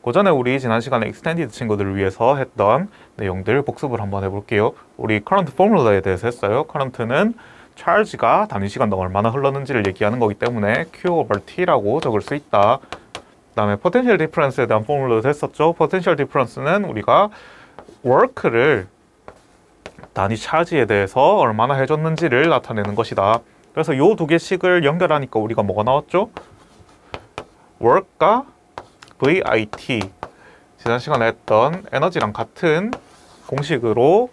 그 전에 우리 지난 시간에 익스텐디드 친구들을 위해서 했던 내용들 복습을 한번 해볼게요. 우리 커런트 포뮬러에 대해서 했어요. 커런트는 찰지가 단위 시간 동안 얼마나 흘렀는지를 얘기하는 거기 때문에 Q/T라고 적을 수 있다. 그 다음에 포텐셜 디퍼런스에 대한 포뮬러도 했었죠. 포텐셜 디퍼런스는 우리가 워크를 단위 차지에 대해서 얼마나 해줬는지를 나타내는 것이다. 그래서 요 두 개씩을 연결하니까 우리가 뭐가 나왔죠? work과 VIT, 지난 시간에 했던 에너지랑 같은 공식으로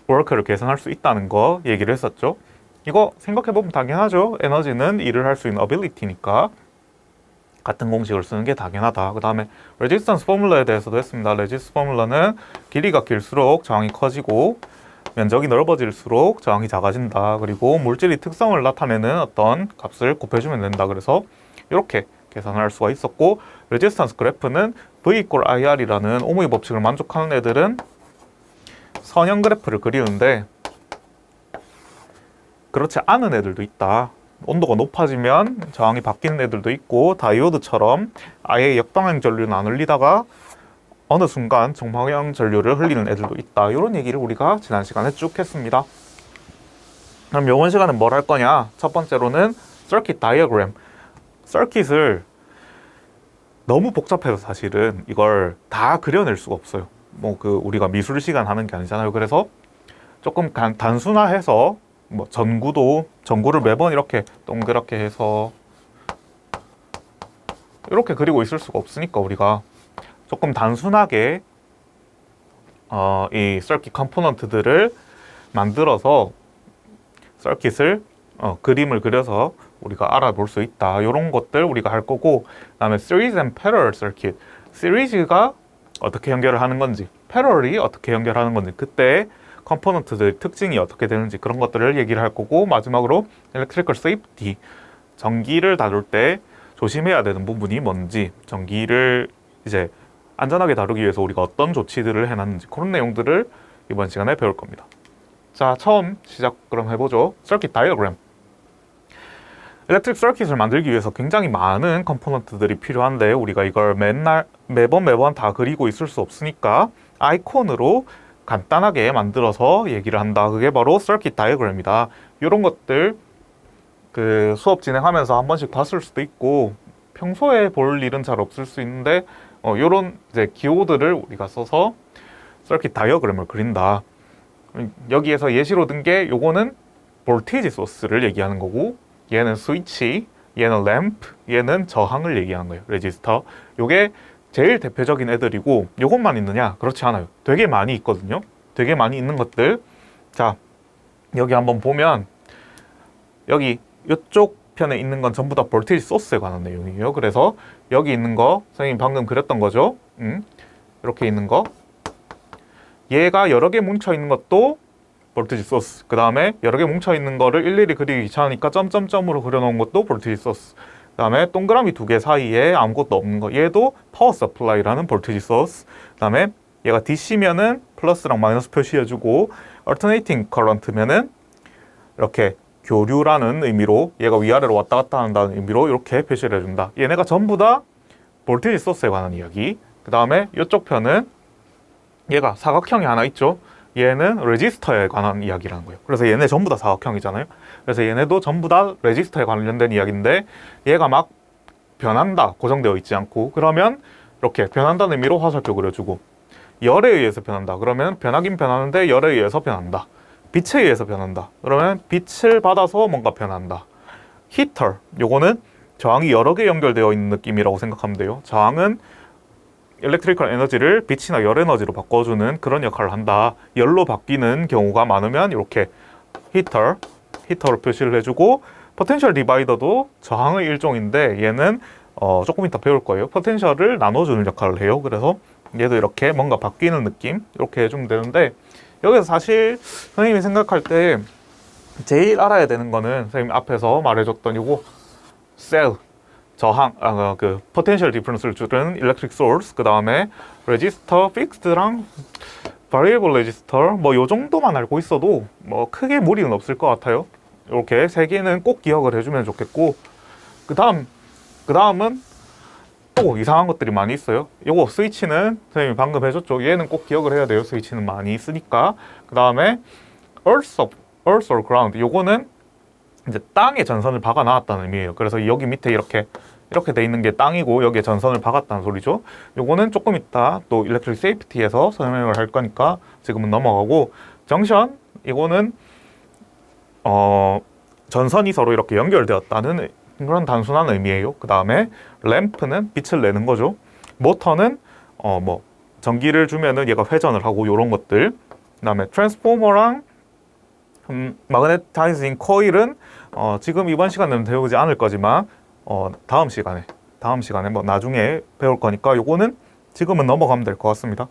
work를 계산할 수 있다는 거 얘기를 했었죠. 이거 생각해보면 당연하죠. 에너지는 일을 할 수 있는 ability니까 같은 공식을 쓰는 게 당연하다. 그 다음에 레지스턴스 포뮬러에 대해서도 했습니다. 레지스턴스 포뮬러는 길이가 길수록 저항이 커지고 면적이 넓어질수록 저항이 작아진다. 그리고 물질이 특성을 나타내는 어떤 값을 곱해주면 된다. 그래서 이렇게 계산할 수가 있었고, 레지스턴스 그래프는 V = IR이라는 오므의 법칙을 만족하는 애들은 선형 그래프를 그리는데 그렇지 않은 애들도 있다. 온도가 높아지면 저항이 바뀌는 애들도 있고, 다이오드처럼 아예 역방향 전류는 안 흘리다가 어느 순간 정방향 전류를 흘리는 애들도 있다. 이런 얘기를 우리가 지난 시간에 쭉 했습니다. 그럼 이번 시간은 뭘 할 거냐? 첫 번째로는 서킷 다이어그램. 서킷을 너무 복잡해서 사실은 이걸 다 그려낼 수가 없어요. 뭐 우리가 미술 시간 하는 게 아니잖아요. 그래서 조금 단순화해서 뭐 전구를 매번 이렇게 동그랗게 해서 이렇게 그리고 있을 수가 없으니까 우리가 조금 단순하게 이 서킷 컴포넌트들을 만들어서 서킷을 그림을 그려서 우리가 알아볼 수 있다. 이런 것들 우리가 할 거고, 그다음에 series and parallel circuit. series가 어떻게 연결을 하는 건지, parallel이 어떻게 연결하는 건지, 그때 컴포넌트들 특징이 어떻게 되는지 그런 것들을 얘기를 할 거고, 마지막으로 electrical safety. 전기를 다룰 때 조심해야 되는 부분이 뭔지, 전기를 이제 안전하게 다루기 위해서 우리가 어떤 조치들을 해놨는지 그런 내용들을 이번 시간에 배울 겁니다. 자, 처음 시작 그럼 해보죠. 서킷 다이어그램. 일렉트릭 서킷을 만들기 위해서 굉장히 많은 컴포넌트들이 필요한데 우리가 이걸 매번 다 그리고 있을 수 없으니까 아이콘으로 간단하게 만들어서 얘기를 한다. 그게 바로 서킷 다이어그램이다. 이런 것들 수업 진행하면서 한 번씩 봤을 수도 있고 평소에 볼 일은 잘 없을 수 있는데 요런 이제 기호들을 우리가 써서 서킷 다이어그램을 그린다. 여기에서 예시로 든 게 요거는 볼테이지 소스를 얘기하는 거고, 얘는 스위치, 얘는 램프, 얘는 저항을 얘기하는 거예요. 레지스터. 요게 제일 대표적인 애들이고, 요것만 있느냐? 그렇지 않아요. 되게 많이 있거든요. 되게 많이 있는 것들. 자, 여기 한번 보면 여기 이쪽 편에 있는 건 전부 다 볼테이지 소스에 관한 내용이에요. 그래서 여기 있는 거 선생님 방금 그렸던 거죠. 이렇게 있는 거, 얘가 여러 개 뭉쳐 있는 것도 볼테이지 소스. 그 다음에 여러 개 뭉쳐 있는 거를 일일이 그리기 귀찮으니까 점점점으로 그려놓은 것도 볼테이지 소스. 그 다음에 동그라미 두 개 사이에 아무것도 없는 거, 얘도 파워 서플라이라는 볼테이지 소스. 그 다음에 얘가 DC면은 플러스랑 마이너스 표시해주고, alternating current면은 이렇게 교류라는 의미로, 얘가 위아래로 왔다 갔다 한다는 의미로 이렇게 표시를 해준다. 얘네가 전부 다 볼테이지 소스에 관한 이야기. 그 다음에 이쪽 편은 얘가 사각형이 하나 있죠. 얘는 레지스터에 관한 이야기라는 거예요. 그래서 얘네 전부 다 사각형이잖아요. 그래서 얘네도 전부 다 레지스터에 관련된 이야기인데, 얘가 막 변한다, 고정되어 있지 않고, 그러면 이렇게 변한다는 의미로 화살표 그려주고, 열에 의해서 변한다, 그러면 변하긴 변하는데 열에 의해서 변한다. 빛에 의해서 변한다, 그러면 빛을 받아서 뭔가 변한다. 히터, 요거는 저항이 여러 개 연결되어 있는 느낌이라고 생각하면 돼요. 저항은 일렉트리컬 에너지를 빛이나 열 에너지로 바꿔주는 그런 역할을 한다. 열로 바뀌는 경우가 많으면 이렇게 히터로 표시를 해주고, 포텐셜 디바이더도 저항의 일종인데 얘는 조금 이따 배울 거예요. 포텐셜을 나눠주는 역할을 해요. 그래서 얘도 이렇게 뭔가 바뀌는 느낌 이렇게 해주면 되는데, 여기서 사실 선생님이 생각할 때 제일 알아야 되는 거는 선생님 앞에서 말해줬던 요거 셀, 저항, 포텐셜 디퍼런스를 주는 일렉트릭 소스, 그 다음에 레지스터, 픽스드랑 바리에이블 레지스터, 뭐 요 정도만 알고 있어도 뭐 크게 무리는 없을 것 같아요. 이렇게 세 개는 꼭 기억을 해주면 좋겠고, 그 다음은 또 이상한 것들이 많이 있어요. 요거 스위치는 선생님이 방금 해줬죠. 얘는 꼭 기억을 해야 돼요. 스위치는 많이 있으니까. 그 다음에 Earth or Ground, 요거는 이제 땅에 전선을 박아 놨다는 의미예요. 그래서 여기 밑에 이렇게 돼 있는 게 땅이고 여기에 전선을 박았다는 소리죠. 요거는 조금 이따 또 일렉트릭 세이프티에서 설명을 할 거니까 지금은 넘어가고, 정션, 이거는 전선이 서로 이렇게 연결되었다는 그런 단순한 의미예요. 그 다음에 램프는 빛을 내는 거죠. 모터는 전기를 주면은 얘가 회전을 하고 요런 것들. 그 다음에 트랜스포머랑 마그네타이징 코일은 지금 이번 시간에는 배우지 않을 거지만 다음 시간에 뭐 나중에 배울 거니까 요거는 지금은 넘어가면 될 것 같습니다.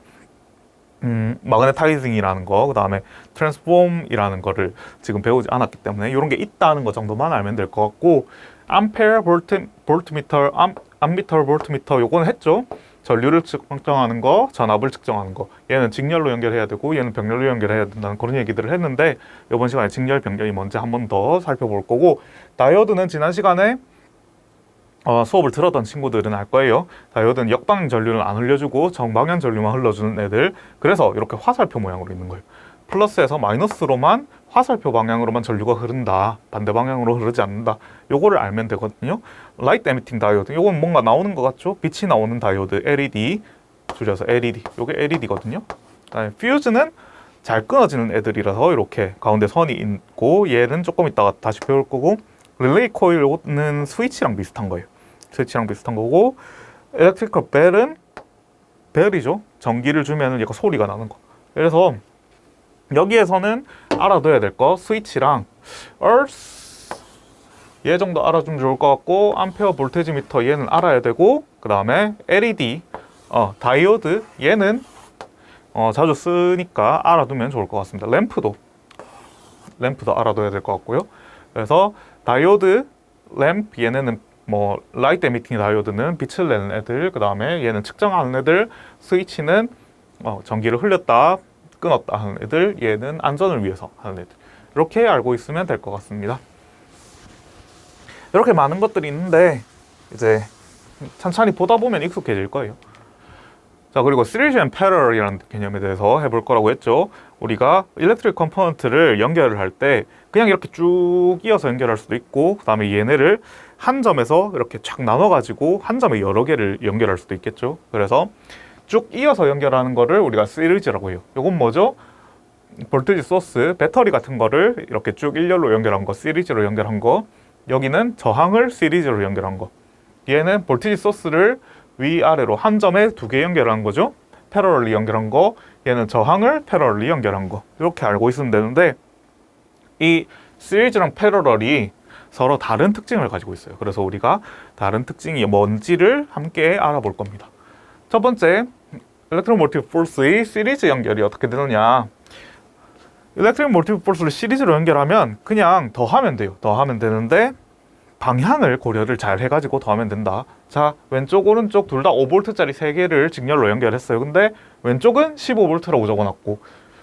마그네타이징이라는 거, 그 다음에 트랜스폼이라는 거를 지금 배우지 않았기 때문에 이런 게 있다는 거 정도만 알면 될 것 같고, 암페어, 볼트미터, 암미터, 볼트미터 요거는 했죠. 전류를 측정하는 거, 전압을 측정하는 거. 얘는 직렬로 연결해야 되고 얘는 병렬로 연결해야 된다는 그런 얘기들을 했는데, 이번 시간에 직렬, 병렬이 뭔지 한 번 더 살펴볼 거고, 다이오드는 지난 시간에 수업을 들었던 친구들은 알 거예요. 다이오드는 역방향 전류는 안 흘려주고 정방향 전류만 흘러주는 애들. 그래서 이렇게 화살표 모양으로 있는 거예요. 플러스에서 마이너스로만 화살표 방향으로만 전류가 흐른다. 반대 방향으로 흐르지 않는다. 요거를 알면 되거든요. 라이트 에미팅 다이오드. 요건 뭔가 나오는 것 같죠? 빛이 나오는 다이오드. LED. 줄여서 LED. 요게 LED거든요. 그다음에 퓨즈는 잘 끊어지는 애들이라서 이렇게 가운데 선이 있고, 얘는 조금 이따가 다시 배울 거고, 릴레이 코일은 스위치랑 비슷한 거예요. 스위치랑 비슷한 거고, 엘렉트리컬 벨은 벨이죠. 전기를 주면 약간 소리가 나는 거. 그래서 여기에서는 알아둬야 될 거, 스위치랑 얘 정도 알아주면 좋을 것 같고, 암페어 볼테지 미터 얘는 알아야 되고, 그 다음에 LED 다이오드 얘는 자주 쓰니까 알아두면 좋을 것 같습니다. 램프도 알아둬야 될 것 같고요. 그래서 다이오드, 램프 얘네는 뭐 라이트 에미팅 다이오드는 빛을 내는 애들, 그 다음에 얘는 측정하는 애들, 스위치는 전기를 흘렸다 끊었다 하는 애들, 얘는 안전을 위해서 하는 애들. 이렇게 알고 있으면 될 것 같습니다. 이렇게 많은 것들이 있는데 이제 천천히 보다 보면 익숙해질 거예요. 자, 그리고 시리즈 앤 패러럴이라는 개념에 대해서 해볼 거라고 했죠. 우리가 일렉트릭 컴포넌트를 연결을 할 때 그냥 이렇게 쭉 이어서 연결할 수도 있고, 그 다음에 얘네를 한 점에서 이렇게 쫙 나눠가지고 한 점에 여러 개를 연결할 수도 있겠죠. 그래서 쭉 이어서 연결하는 거를 우리가 시리즈라고 해요. 이건 뭐죠? 볼테지 소스, 배터리 같은 거를 이렇게 쭉 일렬로 연결한 거, 시리즈로 연결한 거. 여기는 저항을 시리즈로 연결한 거. 얘는 볼테지 소스를 위아래로 한 점에 두 개 연결한 거죠. 패러럴리 연결한 거. 얘는 저항을 패러럴리 연결한 거. 이렇게 알고 있으면 되는데, 이 시리즈랑 패러럴이 서로 다른 특징을 가지고 있어요. 그래서 우리가 다른 특징이 뭔지를 함께 알아볼 겁니다. 첫 번째, 일렉트로모티브 포스의 시리즈 연결이 어떻게 되느냐. 일렉트로모티브 포스를 시리즈로 연결하면 그냥 더하면 돼요. 더하면 되는데 방향을 고려를 잘 해가지고 더하면 된다. 자, 왼쪽 오른쪽 둘 다 5V짜리 3개를 직렬로 연결했어요. 근데 왼쪽은 15V라고 적어놨고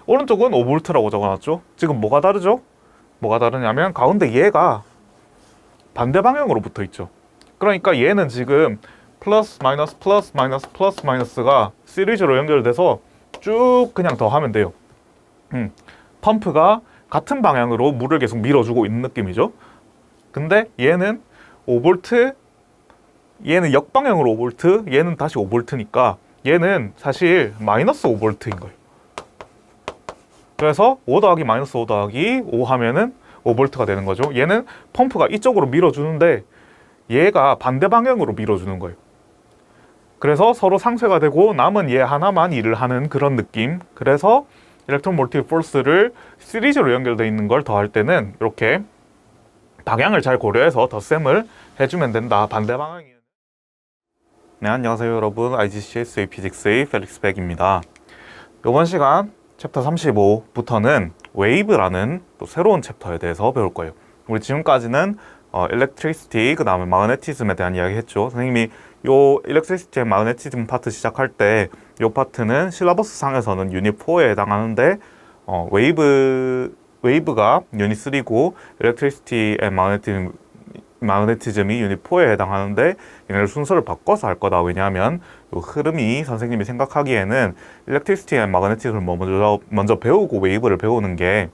오른쪽은 5V라고 적어놨죠. 지금 뭐가 다르죠? 뭐가 다르냐면 가운데 얘가 반대 방향으로 붙어 있죠. 그러니까 얘는 지금 플러스 마이너스 플러스 마이너스 플러스 마이너스가 시리즈로 연결돼서 쭉 그냥 더하면 돼요. 펌프가 같은 방향으로 물을 계속 밀어주고 있는 느낌이죠. 근데 얘는 5V, 얘는 역방향으로 5V, 얘는 다시 5V니까 얘는 사실 마이너스 5V인 거예요. 그래서 5 더하기 마이너스 5 더하기 5 하면은 5V가 되는 거죠. 얘는 펌프가 이쪽으로 밀어주는데 얘가 반대 방향으로 밀어주는 거예요. 그래서 서로 상쇄가 되고 남은 얘 하나만 일을 하는 그런 느낌. 그래서 일렉트로모티브 포스를 시리즈로 연결되어 있는 걸 더할 때는 이렇게 방향을 잘 고려해서 덧셈을 해주면 된다. 반대 방향이. 네, 안녕하세요 여러분. IGCSA 피직스의 펠릭스 백입니다. 이번 시간 챕터 35부터는 웨이브라는 또 새로운 챕터에 대해서 배울 거예요. 우리 지금까지는 일렉트리시티, 그 다음에 마그네티즘에 대한 이야기 했죠. 선생님이 요 일렉트리시티 마그네티즘 파트 시작할 때 요 파트는 실러버스 상에서는 유닛 4에 해당하는데 웨이브가 유닛 3고 일렉트리시티 앤 마그네티즘이 유닛 4에 해당하는데 얘네를 순서를 바꿔서 할 거다. 왜냐하면 요 흐름이 선생님이 생각하기에는 일렉트리시티 앤 마그네티즘을 먼저 배우고 웨이브를 배우는 게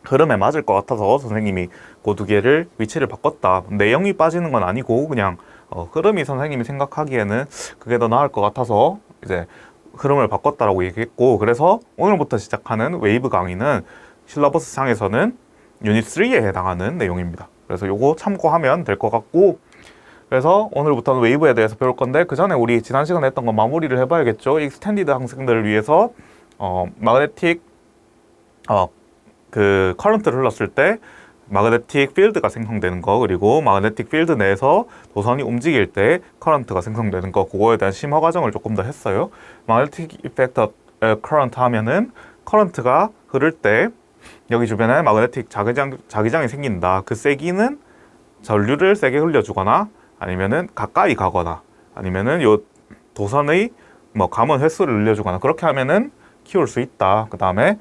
흐름에 맞을 것 같아서 선생님이 그 두 개를 위치를 바꿨다. 내용이 빠지는 건 아니고 그냥 흐름이 선생님이 생각하기에는 그게 더 나을 것 같아서 이제 흐름을 바꿨다라고 얘기했고, 그래서 오늘부터 시작하는 웨이브 강의는 실러버스 상에서는 유닛 3에 해당하는 내용입니다. 그래서 요거 참고하면 될 것 같고, 그래서 오늘부터는 웨이브에 대해서 배울 건데 그 전에 우리 지난 시간에 했던 거 마무리를 해봐야겠죠. 익스텐디드 학생들을 위해서 마그네틱 그 커런트를 흘렀을 때 마그네틱 필드가 생성되는 거, 그리고 마그네틱 필드 내에서 도선이 움직일 때 커런트가 생성되는 거, 그거에 대한 심화 과정을 조금 더 했어요. 마그네틱 이펙트 커런트 하면은 커런트가 흐를 때 여기 주변에 마그네틱 자기장이 생긴다. 그 세기는 전류를 세게 흘려주거나 아니면은 가까이 가거나 아니면은 요 도선의 뭐 감원 횟수를 늘려주거나 그렇게 하면은 키울 수 있다. 그 다음에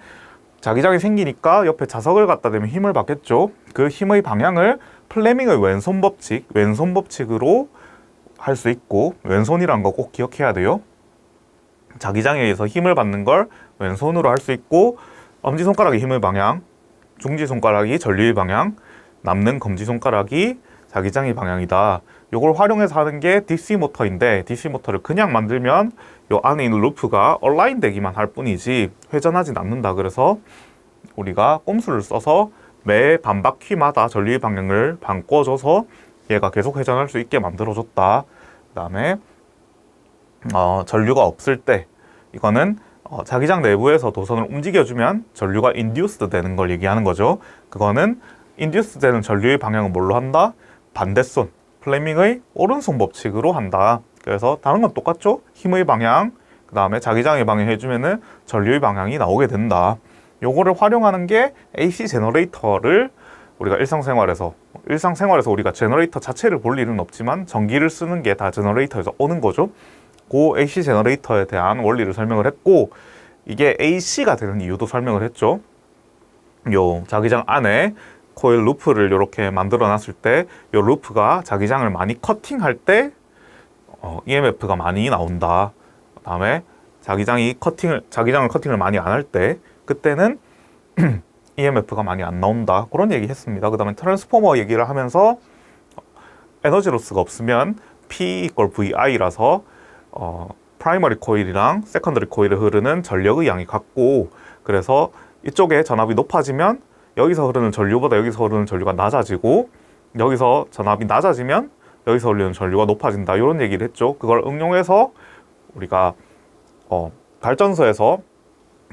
자기장이 생기니까 옆에 자석을 갖다 대면 힘을 받겠죠. 그 힘의 방향을 플레밍의 왼손 법칙으로 할 수 있고, 왼손이란 거 꼭 기억해야 돼요. 자기장에 의해서 힘을 받는 걸 왼손으로 할 수 있고, 엄지손가락이 힘의 방향, 중지손가락이 전류의 방향, 남는 검지손가락이 자기장의 방향이다. 요걸 활용해서 하는 게 DC 모터인데, DC 모터를 그냥 만들면 요 안에 있는 루프가 얼라인 되기만 할 뿐이지 회전하진 않는다. 그래서 우리가 꼼수를 써서 매 반바퀴마다 전류의 방향을 바꿔줘서 얘가 계속 회전할 수 있게 만들어줬다. 그 다음에 전류가 없을 때 이거는 자기장 내부에서 도선을 움직여주면 전류가 인듀스드 되는 걸 얘기하는 거죠. 그거는 인듀스드 되는 전류의 방향은 뭘로 한다? 반대손, 플레밍의 오른손 법칙으로 한다. 그래서 다른 건 똑같죠? 힘의 방향, 그 다음에 자기장의 방향 해주면은 전류의 방향이 나오게 된다. 요거를 활용하는 게 AC 제너레이터를 우리가 일상생활에서 우리가 제너레이터 자체를 볼 일은 없지만 전기를 쓰는 게 다 제너레이터에서 오는 거죠. 그 AC 제너레이터에 대한 원리를 설명을 했고, 이게 AC가 되는 이유도 설명을 했죠. 요 자기장 안에 코일 루프를 이렇게 만들어 놨을 때 요 루프가 자기장을 많이 커팅할 때 EMF가 많이 나온다. 그 다음에 자기장을 커팅을 많이 안 할 때 그때는 EMF가 많이 안 나온다. 그런 얘기 했습니다. 그 다음에 트랜스포머 얘기를 하면서 에너지 로스가 없으면 P = VI라서 프라이머리 코일이랑 세컨더리 코일에 흐르는 전력의 양이 같고, 그래서 이쪽에 전압이 높아지면 여기서 흐르는 전류보다 여기서 흐르는 전류가 낮아지고, 여기서 전압이 낮아지면 여기서 흐르는 전류가 높아진다. 이런 얘기를 했죠. 그걸 응용해서 우리가 발전소에서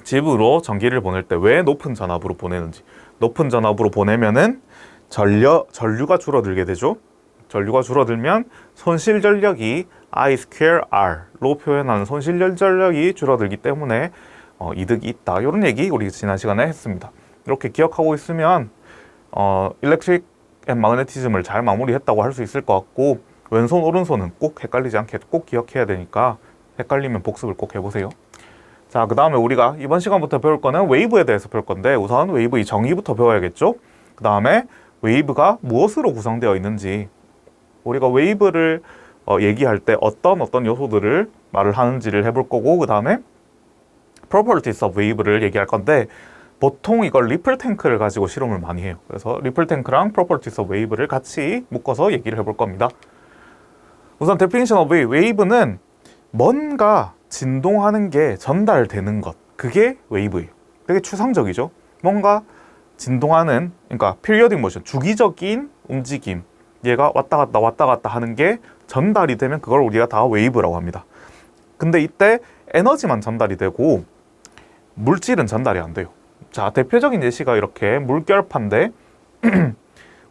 집으로 전기를 보낼 때 왜 높은 전압으로 보내는지, 높은 전압으로 보내면은 전류가 줄어들게 되죠. 전류가 줄어들면 손실 전력이 I²R로 표현하는 손실 전력이 줄어들기 때문에 이득이 있다. 이런 얘기 우리 지난 시간에 했습니다. 이렇게 기억하고 있으면 일렉트릭 앤 마그네티즘을 잘 마무리했다고 할 수 있을 것 같고, 왼손 오른손은 꼭 헷갈리지 않게 꼭 기억해야 되니까 헷갈리면 복습을 꼭 해보세요. 자, 그 다음에 우리가 이번 시간부터 배울 거는 웨이브에 대해서 배울 건데, 우선 웨이브의 정의부터 배워야겠죠. 그 다음에 웨이브가 무엇으로 구성되어 있는지, 우리가 웨이브를 얘기할 때 어떤 요소들을 말을 하는지를 해볼 거고, 그 다음에 properties of wave를 얘기할 건데, 보통 이걸 리플 탱크를 가지고 실험을 많이 해요. 그래서 리플 탱크랑 properties of wave를 같이 묶어서 얘기를 해볼 겁니다. 우선 definition of wave, 웨이브는 뭔가 진동하는 게 전달되는 것, 그게 웨이브예요. 되게 추상적이죠. 뭔가 진동하는, 그러니까 periodic motion, 주기적인 움직임, 얘가 왔다 갔다 하는 게 전달이 되면 그걸 우리가 다 웨이브라고 합니다. 근데 이때 에너지만 전달이 되고 물질은 전달이 안 돼요. 자, 대표적인 예시가 이렇게 물결파인데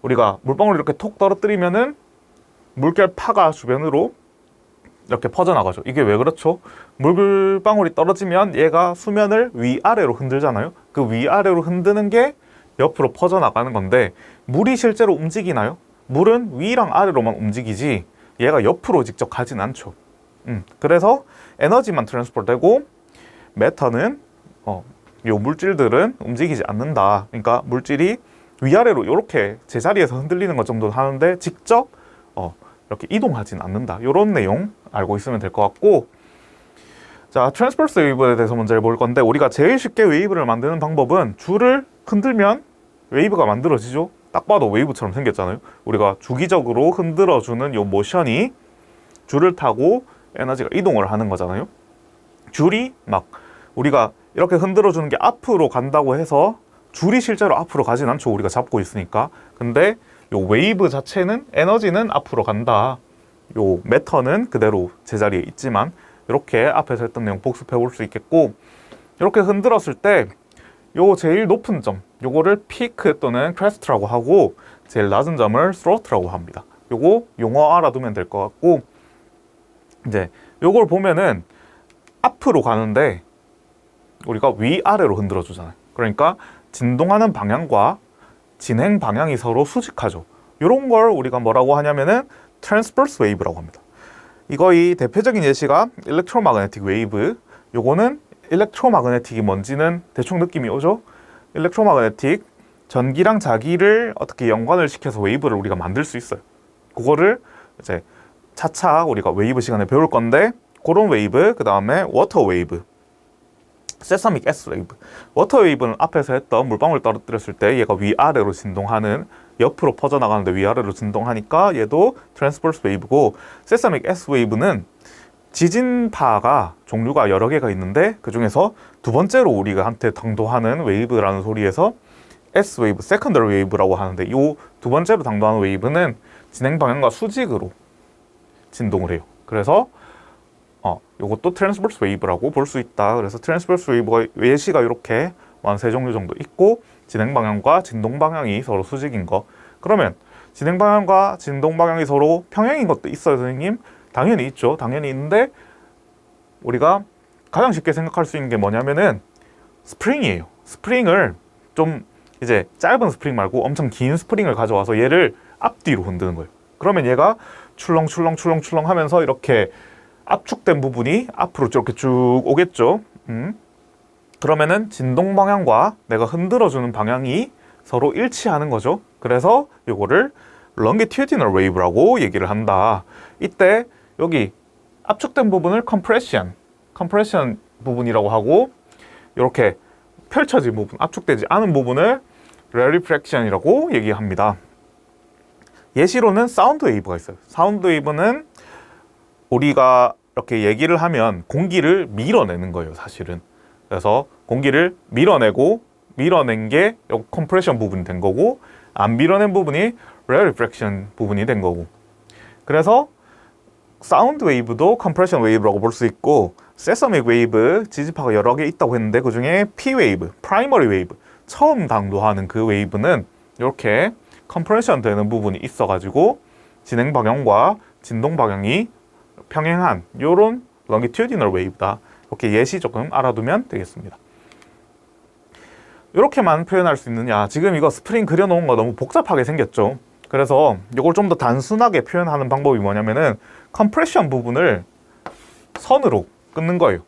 우리가 물방울을 이렇게 톡 떨어뜨리면은 물결파가 주변으로 이렇게 퍼져나가죠. 이게 왜 그렇죠? 물방울이 떨어지면 얘가 수면을 위아래로 흔들잖아요. 그 위아래로 흔드는 게 옆으로 퍼져나가는 건데, 물이 실제로 움직이나요? 물은 위랑 아래로만 움직이지 얘가 옆으로 직접 가진 않죠. 그래서 에너지만 트랜스포트 되고, 매터는 요 물질들은 움직이지 않는다. 그러니까 물질이 위아래로 이렇게 제자리에서 흔들리는 것 정도 하는데 직접 이렇게 이동하진 않는다. 이런 내용 알고 있으면 될 것 같고, 자, 트랜스버스 웨이브에 대해서 먼저 해볼 건데, 우리가 제일 쉽게 웨이브를 만드는 방법은 줄을 흔들면 웨이브가 만들어지죠. 딱 봐도 웨이브처럼 생겼잖아요. 우리가 주기적으로 흔들어주는 요 모션이 줄을 타고 에너지가 이동을 하는 거잖아요. 줄이 막 우리가 이렇게 흔들어주는 게 앞으로 간다고 해서 줄이 실제로 앞으로 가진 않죠. 우리가 잡고 있으니까. 근데 요 웨이브 자체는 에너지는 앞으로 간다. 요 매터는 그대로 제자리에 있지만, 이렇게 앞에서 했던 내용 복습해 볼 수 있겠고, 이렇게 흔들었을 때 요 제일 높은 점, 요거를 피크 또는 크레스트라고 하고 제일 낮은 점을 스로트라고 합니다. 요거 용어 알아두면 될 것 같고, 이제 요걸 보면은 앞으로 가는데 우리가 위아래로 흔들어 주잖아요. 그러니까 진동하는 방향과 진행 방향이 서로 수직하죠. 요런 걸 우리가 뭐라고 하냐면은 트랜스버스 웨이브라고 합니다. 이거의 대표적인 예시가 일렉트로마그네틱 웨이브. 요거는 일렉트로마그네틱이 뭔지는 대충 느낌이 오죠? 일렉트로마그네틱, 전기랑 자기를 어떻게 연관을 시켜서 웨이브를 우리가 만들 수 있어요. 그거를 이제 차차 우리가 웨이브 시간에 배울 건데, 그런 웨이브, 그 다음에 워터 웨이브, 세사믹 S 웨이브. 워터 웨이브는 앞에서 했던 물방울 떨어뜨렸을 때 얘가 위아래로 진동하는, 옆으로 퍼져나가는데 위아래로 진동하니까 얘도 트랜스버스 웨이브고, 세사믹 S 웨이브는 지진파가 종류가 여러 개가 있는데 그 중에서 두 번째로 우리가 한테 당도하는 웨이브라는 소리에서 S 웨이브, 세컨더리 웨이브라고 하는데, 이 두 번째로 당도하는 웨이브는 진행 방향과 수직으로 진동을 해요. 그래서 요것도 트랜스버스 웨이브라고 볼 수 있다. 그래서 트랜스버스 웨이브가 예시가 이렇게 한 세 종류 정도 있고, 진행 방향과 진동 방향이 서로 수직인 거. 그러면 진행 방향과 진동 방향이 서로 평행인 것도 있어요, 선생님? 당연히 있죠. 당연히 있는데 우리가 가장 쉽게 생각할 수 있는 게 뭐냐면은 스프링이에요. 스프링을 좀 이제 짧은 스프링 말고 엄청 긴 스프링을 가져와서 얘를 앞뒤로 흔드는 거예요. 그러면 얘가 출렁출렁 하면서 이렇게 압축된 부분이 앞으로 이렇게 쭉 오겠죠. 그러면은 진동 방향과 내가 흔들어주는 방향이 서로 일치하는 거죠. 그래서 이거를 longitudinal wave라고 얘기를 한다. 이때 여기 압축된 부분을 compression 부분이라고 하고, 이렇게 펼쳐진 부분, 압축되지 않은 부분을 rarefaction이라고 얘기합니다. 예시로는 사운드 웨이브가 있어요. 사운드 웨이브는 우리가 이렇게 얘기를 하면 공기를 밀어내는 거예요, 사실은. 그래서 공기를 밀어낸 게 컴프레션 부분이 된 거고, 안 밀어낸 부분이 rarefaction 부분이 된 거고. 그래서 사운드 웨이브도 컴프레션 웨이브라고 볼 수 있고, 세서믹 웨이브, 지지파가 여러 개 있다고 했는데 그 중에 P 웨이브, 프라이머리 웨이브, 처음 당도하는 그 웨이브는 이렇게 컴프레션 되는 부분이 있어가지고 진행 방향과 진동 방향이 평행한 요런 longitudinal wave다. 이렇게 예시 조금 알아두면 되겠습니다. 이렇게만 표현할 수 있느냐? 지금 이거 스프링 그려놓은 거 너무 복잡하게 생겼죠. 그래서 이걸 좀 더 단순하게 표현하는 방법이 뭐냐면은 컴프레션 부분을 선으로 끊는 거예요.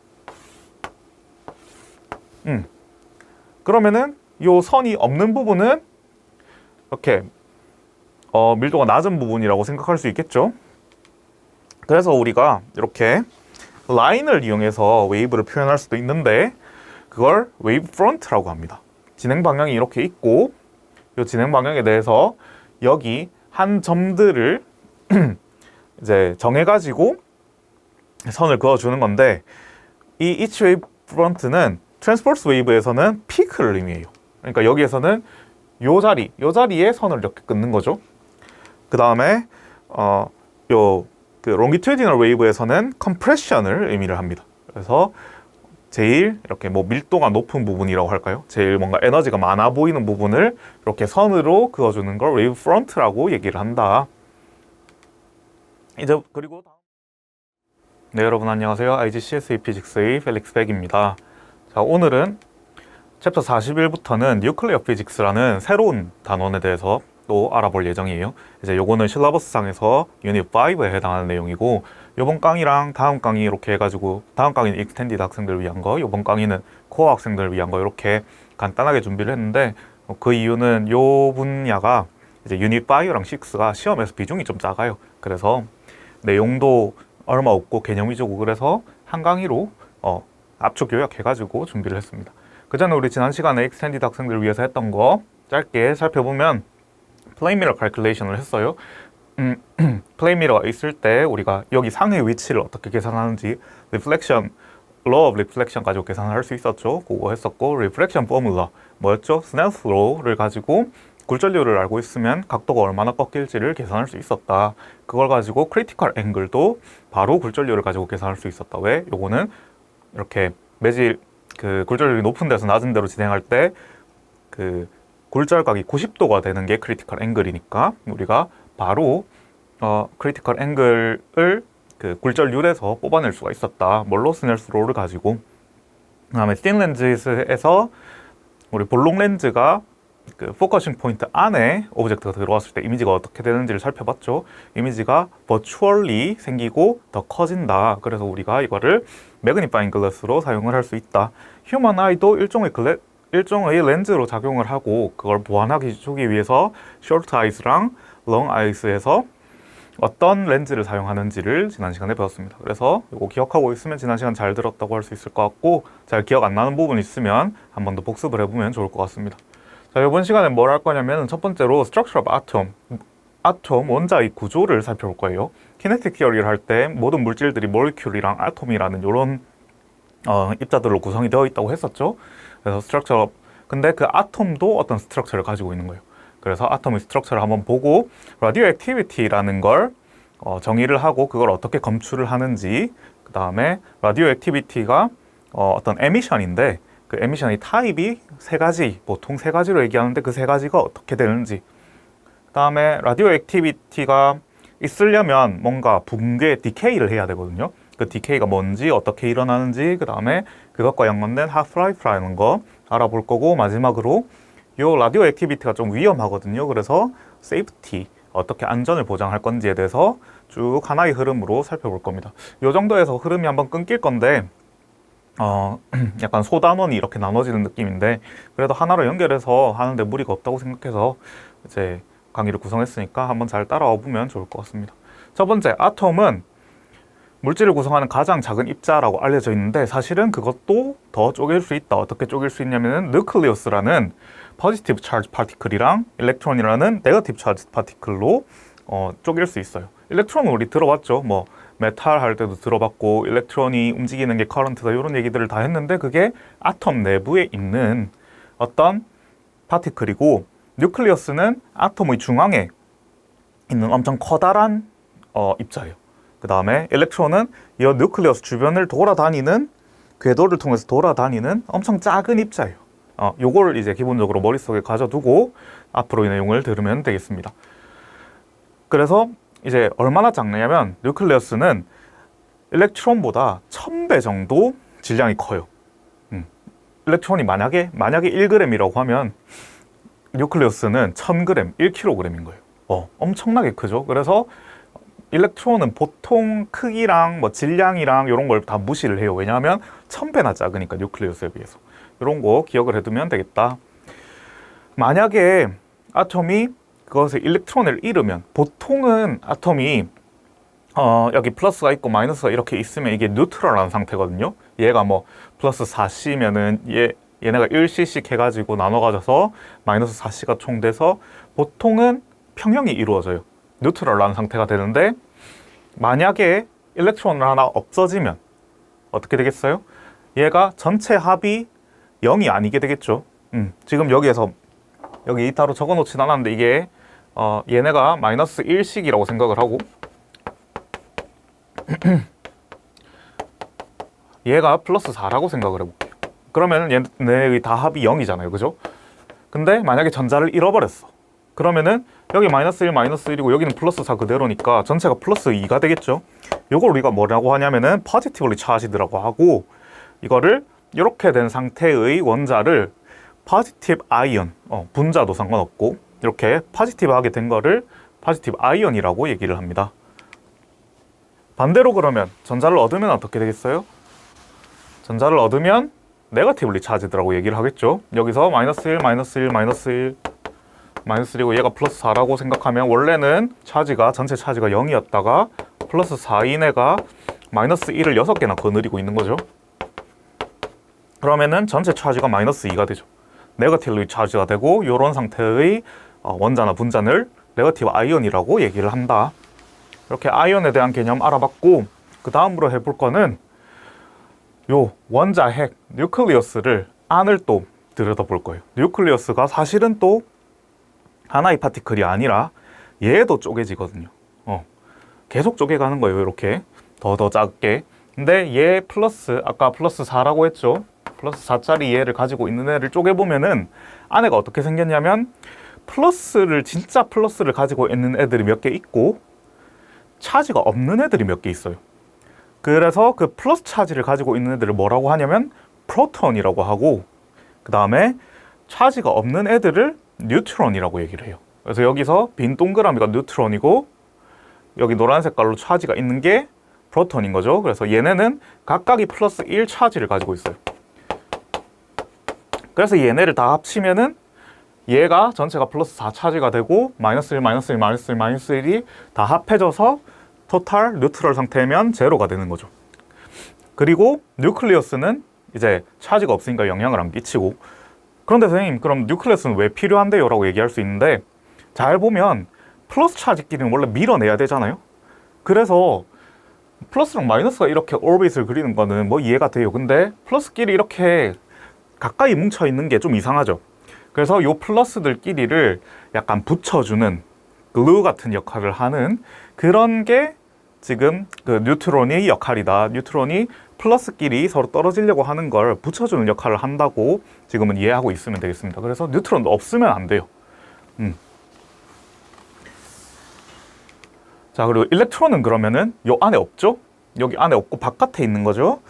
그러면은 요 선이 없는 부분은 이렇게 밀도가 낮은 부분이라고 생각할 수 있겠죠. 그래서 우리가 이렇게 라인을 이용해서 웨이브를 표현할 수도 있는데, 그걸 웨이브 프론트라고 합니다. 진행 방향이 이렇게 있고, 이 진행 방향에 대해서 여기 한 점들을 이제 정해가지고 선을 그어주는 건데, 이 each wave front는 트랜스버스 웨이브에서는 피크를 의미해요. 그러니까 여기에서는 요 자리에 선을 이렇게 끊는 거죠. 그 다음에 그 longitudinal wave에서는 compression을 의미를 합니다. 그래서 제일 이렇게 뭐 밀도가 높은 부분이라고 할까요? 제일 뭔가 에너지가 많아 보이는 부분을 이렇게 선으로 그어주는 걸 wave front라고 얘기를 한다. 이제 그리고 네, 여러분 안녕하세요. IGCSE 피직스의 펠릭스 백입니다. 자, 오늘은 챕터 41부터는 뉴클리어 피직스라는 새로운 단원에 대해서 또 알아볼 예정이에요. 이제 요거는 실러버스상에서 유닛 5에 해당하는 내용이고, 요번 강의랑 다음 강의 이렇게 해가지고, 다음 강의는 익스텐디드 학생들을 위한 거, 요번 강의는 코어 학생들을 위한 거, 이렇게 간단하게 준비를 했는데, 그 이유는 요 분야가 이제 유닛 5랑 6가 시험에서 비중이 좀 작아요. 그래서 내용도 얼마 없고 개념 위주고, 그래서 한 강의로 압축 요약해가지고 준비를 했습니다. 그 전에 우리 지난 시간에 익스텐디드 학생들을 위해서 했던 거 짧게 살펴보면, 플레인 미러 칼큘레이션을 했어요. 플레인 미러가 있을 때 우리가 여기 상의 위치를 어떻게 계산하는지, 리플렉션, law of reflection 가지고 계산을 할 수 있었죠. 그거 했었고, reflection formula 뭐였죠? 스넬스 로우를 가지고 굴절률을 알고 있으면 각도가 얼마나 꺾일지를 계산할 수 있었다. 그걸 가지고 크리티컬 앵글도 바로 굴절률을 가지고 계산할 수 있었다. 왜? 요거는 이렇게 매질 그 굴절률이 높은 데서 낮은 데로 진행할 때 그 굴절각이 90도가 되는 게 크리티컬 앵글이니까 우리가 바로 크리티컬 앵글을 그 굴절률에서 뽑아낼 수가 있었다. 뭘로? 스넬스 롤을 가지고. 그다음에 씬 렌즈에서 우리 볼록 렌즈가 그 포커싱 포인트 안에 오브젝트가 들어왔을 때 이미지가 어떻게 되는지를 살펴봤죠. 이미지가 버추얼리 생기고 더 커진다. 그래서 우리가 이거를 매그니파잉 글래스로 사용을 할 수 있다. 휴먼 아이도 일종의 렌즈로 작용을 하고 그걸 보완하기 주기 위해서 숏 아이스랑 롱 아이스에서 어떤 렌즈를 사용하는지를 지난 시간에 배웠습니다. 그래서 이거 기억하고 있으면 지난 시간 잘 들었다고 할 수 있을 것 같고, 잘 기억 안 나는 부분 있으면 한 번 더 복습을 해보면 좋을 것 같습니다. 자, 이번 시간에 뭘 할 거냐면 첫 번째로 Structure of Atom, 아톰 원자의 구조를 살펴볼 거예요. 키네틱 티어리를 할 때 모든 물질들이 모리큘이랑 아톰이라는 이런 입자들로 구성이 되어 있다고 했었죠. 그래서 Structure, 근데 그 아톰도 어떤 스트럭처를 가지고 있는 거예요. 그래서 아톰의 스트럭처를 한번 보고 라디오 액티비티라는 걸 정의를 하고 그걸 어떻게 검출을 하는지, 그 다음에 라디오 액티비티가 어떤 에미션인데 그 에미션의 타입이 세 가지, 보통 세 가지로 얘기하는데 그 세 가지가 어떻게 되는지, 그 다음에 라디오 액티비티가 있으려면 뭔가 붕괴, 디케이를 해야 되거든요. 그 디케이가 뭔지, 어떻게 일어나는지, 그 다음에 그것과 연관된 하프라이프라는 거 알아볼 거고, 마지막으로 이 라디오 액티비티가 좀 위험하거든요. 그래서 세이프티, 어떻게 안전을 보장할 건지에 대해서 쭉 하나의 흐름으로 살펴볼 겁니다. 이 정도에서 흐름이 한번 끊길 건데 약간 소단원이 이렇게 나눠지는 느낌인데, 그래도 하나로 연결해서 하는데 무리가 없다고 생각해서 이제 강의를 구성했으니까 한번 잘 따라와 보면 좋을 것 같습니다. 첫 번째, 아톰은 물질을 구성하는 가장 작은 입자라고 알려져 있는데 사실은 그것도 더 쪼갤 수 있다. 어떻게 쪼갤 수 있냐면은 뉴클리어스라는 포지티브 차지 파티클이랑 일렉트론이라는 네거티브 차지 파티클로 쪼갤 수 있어요. 일렉트론은 우리 들어봤죠. 뭐 메탈 할 때도 들어봤고, 일렉트론이 움직이는 게 커런트다, 이런 얘기들을 다 했는데 그게 아톰 내부에 있는 어떤 파티클이고, 뉴클리어스는 아톰의 중앙에 있는 엄청 커다란 입자예요. 그 다음에 일렉트론은 이 뉴클리어스 주변을 돌아다니는, 궤도를 통해서 돌아다니는 엄청 작은 입자예요. 요걸 이제 기본적으로 머릿속에 가져두고 앞으로 이 내용을 들으면 되겠습니다. 그래서 이제 얼마나 작냐면 뉴클리어스는 일렉트론보다 1000배 정도 질량이 커요. 일렉트론이 만약에 1g이라고 하면 뉴클리어스는 1000g, 1kg인 거예요. 엄청나게 크죠. 그래서 일렉트론은 보통 크기랑 뭐 질량이랑 이런 걸 다 무시를 해요. 왜냐하면 1000배나 작으니까, 뉴클리어스에 비해서. 이런 거 기억을 해두면 되겠다. 만약에 아톰이 그것을 일렉트론을 잃으면, 보통은 아톰이 여기 플러스가 있고 마이너스가 이렇게 있으면 이게 뉴트럴한 상태거든요. 얘가 뭐 플러스 4C면은 얘네가 1C씩 해가지고 나눠가져서 마이너스 4C가 총 돼서 보통은 평형이 이루어져요. 뉴트럴한 상태가 되는데, 만약에 일렉트론을 하나 없어지면 어떻게 되겠어요? 얘가 전체 합이 0이 아니게 되겠죠. 지금 여기에서 여기 이타로 적어 놓진 않았는데 이게 얘네가 마이너스 1씩이라고 생각을 하고 얘가 플러스 4라고 생각을 해볼게요. 그러면 얘네의 다 합이 0이잖아요. 그죠? 근데 만약에 전자를 잃어버렸어. 그러면은 여기 마이너스 1, 마이너스 1이고 여기는 플러스 4 그대로니까 전체가 플러스 2가 되겠죠. 이걸 우리가 뭐라고 하냐면은 positively charged라고 하고, 이거를 이렇게 된 상태의 원자를 positive ion, 분자도 상관없고 이렇게 positive하게 된 거를 positive ion이라고 얘기를 합니다. 반대로 그러면 전자를 얻으면 어떻게 되겠어요? 전자를 얻으면 negatively charged라고 얘기를 하겠죠. 여기서 마이너스 1, 마이너스 1, 마이너스 1, 마이너스 1이고 얘가 플러스 4라고 생각하면 원래는 전체 차지가 0이었다가 플러스 4인 애가 마이너스 1을 6개나 거느리고 있는 거죠. 그러면은 전체 차지가 마이너스 2가 되죠. 네거티브리 차지가 되고, 이런 상태의 원자나 분자를 네거티브 아이언이라고 얘기를 한다. 이렇게 아이언에 대한 개념 알아봤고, 그 다음으로 해볼 거는 요 원자 핵 뉴클리어스를 안을 또 들여다볼 거예요. 뉴클리어스가 사실은 또 하나의 파티클이 아니라 얘도 쪼개지거든요. 계속 쪼개가는 거예요. 이렇게 더 작게. 근데 얘 플러스, 아까 플러스 4라고 했죠. 플러스 4짜리 얘를 가지고 있는 애를 쪼개보면은 안에가 어떻게 생겼냐면 진짜 플러스를 가지고 있는 애들이 몇 개 있고 차지가 없는 애들이 몇 개 있어요. 그래서 그 플러스 차지를 가지고 있는 애들을 뭐라고 하냐면 프로톤이라고 하고, 그 다음에 차지가 없는 애들을 뉴트론이라고 얘기를 해요. 그래서 여기서 빈 동그라미가 뉴트론이고 여기 노란 색깔로 차지가 있는 게 프로톤인 거죠. 그래서 얘네는 각각이 플러스 1 차지를 가지고 있어요. 그래서 얘네를 다 합치면은 얘가 전체가 플러스 4 차지가 되고 마이너스 1, 마이너스 1, 마이너스 1, 마이너스 1이 다 합해져서 토탈 뉴트럴 상태면 제로가 되는 거죠. 그리고 뉴클리어스는 이제 차지가 없으니까 영향을 안 끼치고, 그런데 선생님 그럼 뉴클리어스는 왜 필요한데요? 라고 얘기할 수 있는데, 잘 보면 플러스 차지끼리는 원래 밀어내야 되잖아요. 그래서 플러스랑 마이너스가 이렇게 오비트를 그리는 거는 뭐 이해가 돼요. 근데 플러스끼리 이렇게 가까이 뭉쳐 있는 게 좀 이상하죠. 그래서 요 플러스들끼리를 약간 붙여주는 글루 같은 역할을 하는 그런 게 지금 그 뉴트론의 역할이다. 뉴트론이 플러스끼리 서로 떨어지려고 하는 걸 붙여주는 역할을 한다고 지금은 이해하고 있으면 되겠습니다. 그래서 뉴트론도 없으면 안 돼요. 자, 그리고 일렉트론은 그러면은 요 안에 없죠? 여기 안에 없고 바깥에 있는 거죠.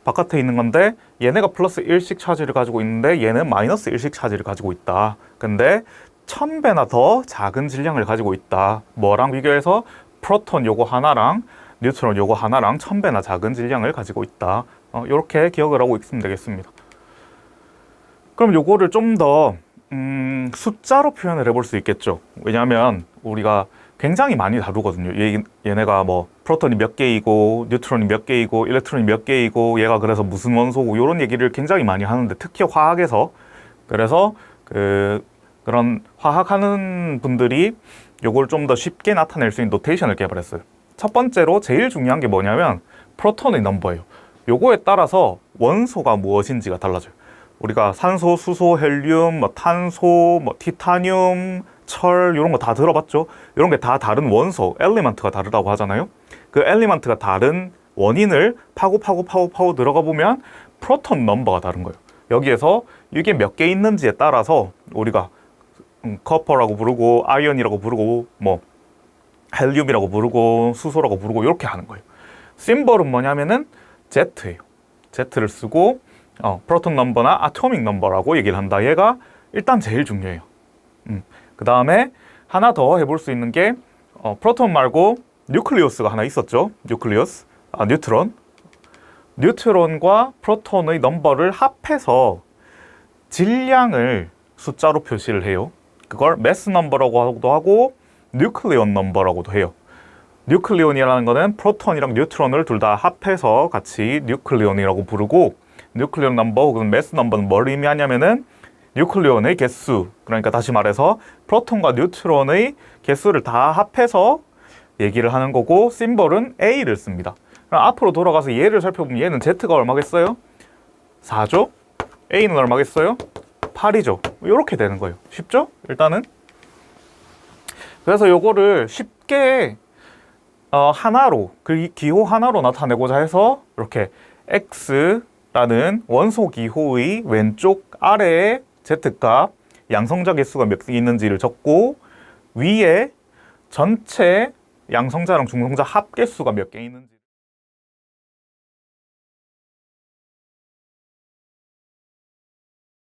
바깥에 있는 건데 얘네가 플러스 1씩 차지를 가지고 있는데 얘는 마이너스 1씩 차지를 가지고 있다. 근데 1000배나 더 작은 질량을 가지고 있다. 뭐랑 비교해서 프로톤 요거 하나랑 뉴트론 요거 하나랑 1000배나 작은 질량을 가지고 있다. 이렇게 기억을 하고 있으면 되겠습니다. 그럼 요거를 좀 더 숫자로 표현을 해볼 수 있겠죠. 왜냐하면 우리가 굉장히 많이 다루거든요. 얘네가 뭐 프로톤이 몇 개이고 뉴트론이 몇 개이고 일렉트론이 몇 개이고 얘가 그래서 무슨 원소고 이런 얘기를 굉장히 많이 하는데, 특히 화학에서 그래서 그런 화학하는 분들이 요걸 좀 더 쉽게 나타낼 수 있는 노테이션을 개발했어요. 첫 번째로 제일 중요한 게 뭐냐면 프로톤의 넘버예요. 요거에 따라서 원소가 무엇인지가 달라져요. 우리가 산소, 수소, 헬륨, 뭐 탄소, 뭐 티타늄, 철 이런 거 다 들어봤죠? 이런 게 다 다른 원소, 엘리먼트가 다르다고 하잖아요. 그 엘리먼트가 다른 원인을 파고 들어가 보면 프로톤 넘버가 다른 거예요. 여기에서 이게 몇 개 있는지에 따라서 우리가 커퍼라고 부르고 아이언이라고 부르고 뭐 헬륨이라고 부르고 수소라고 부르고 이렇게 하는 거예요. 심볼은 뭐냐면은 Z예요. Z를 쓰고 프로톤 넘버나 아토믹 넘버라고 얘기를 한다. 얘가 일단 제일 중요해요. 그 다음에 하나 더 해볼 수 있는 게 프로톤 말고 뉴클리오스가 하나 있었죠. 뉴트론. 뉴트론과 프로톤의 넘버를 합해서 질량을 숫자로 표시를 해요. 그걸 매스 넘버라고도 하고 뉴클리온 넘버라고도 해요. 뉴클리온이라는 거는 프로톤이랑 뉴트론을 둘 다 합해서 같이 뉴클리온이라고 부르고, 뉴클리온 넘버 혹은 매스 넘버는 뭘 의미하냐면은 뉴클리온의 개수, 그러니까 다시 말해서 프로톤과 뉴트론의 개수를 다 합해서 얘기를 하는 거고, 심볼은 A를 씁니다. 그럼 앞으로 돌아가서 얘를 살펴보면 얘는 Z가 얼마겠어요? 4죠? A는 얼마겠어요? 8이죠. 이렇게 되는 거예요. 쉽죠? 일단은. 그래서 요거를 쉽게 하나로, 그 기호 하나로 나타내고자 해서 이렇게 X라는 원소 기호의 왼쪽 아래에 Z값, 양성자 개수가 몇 개 있는지를 적고, 위에 전체 양성자랑 중성자 합 개수가 몇 개 있는지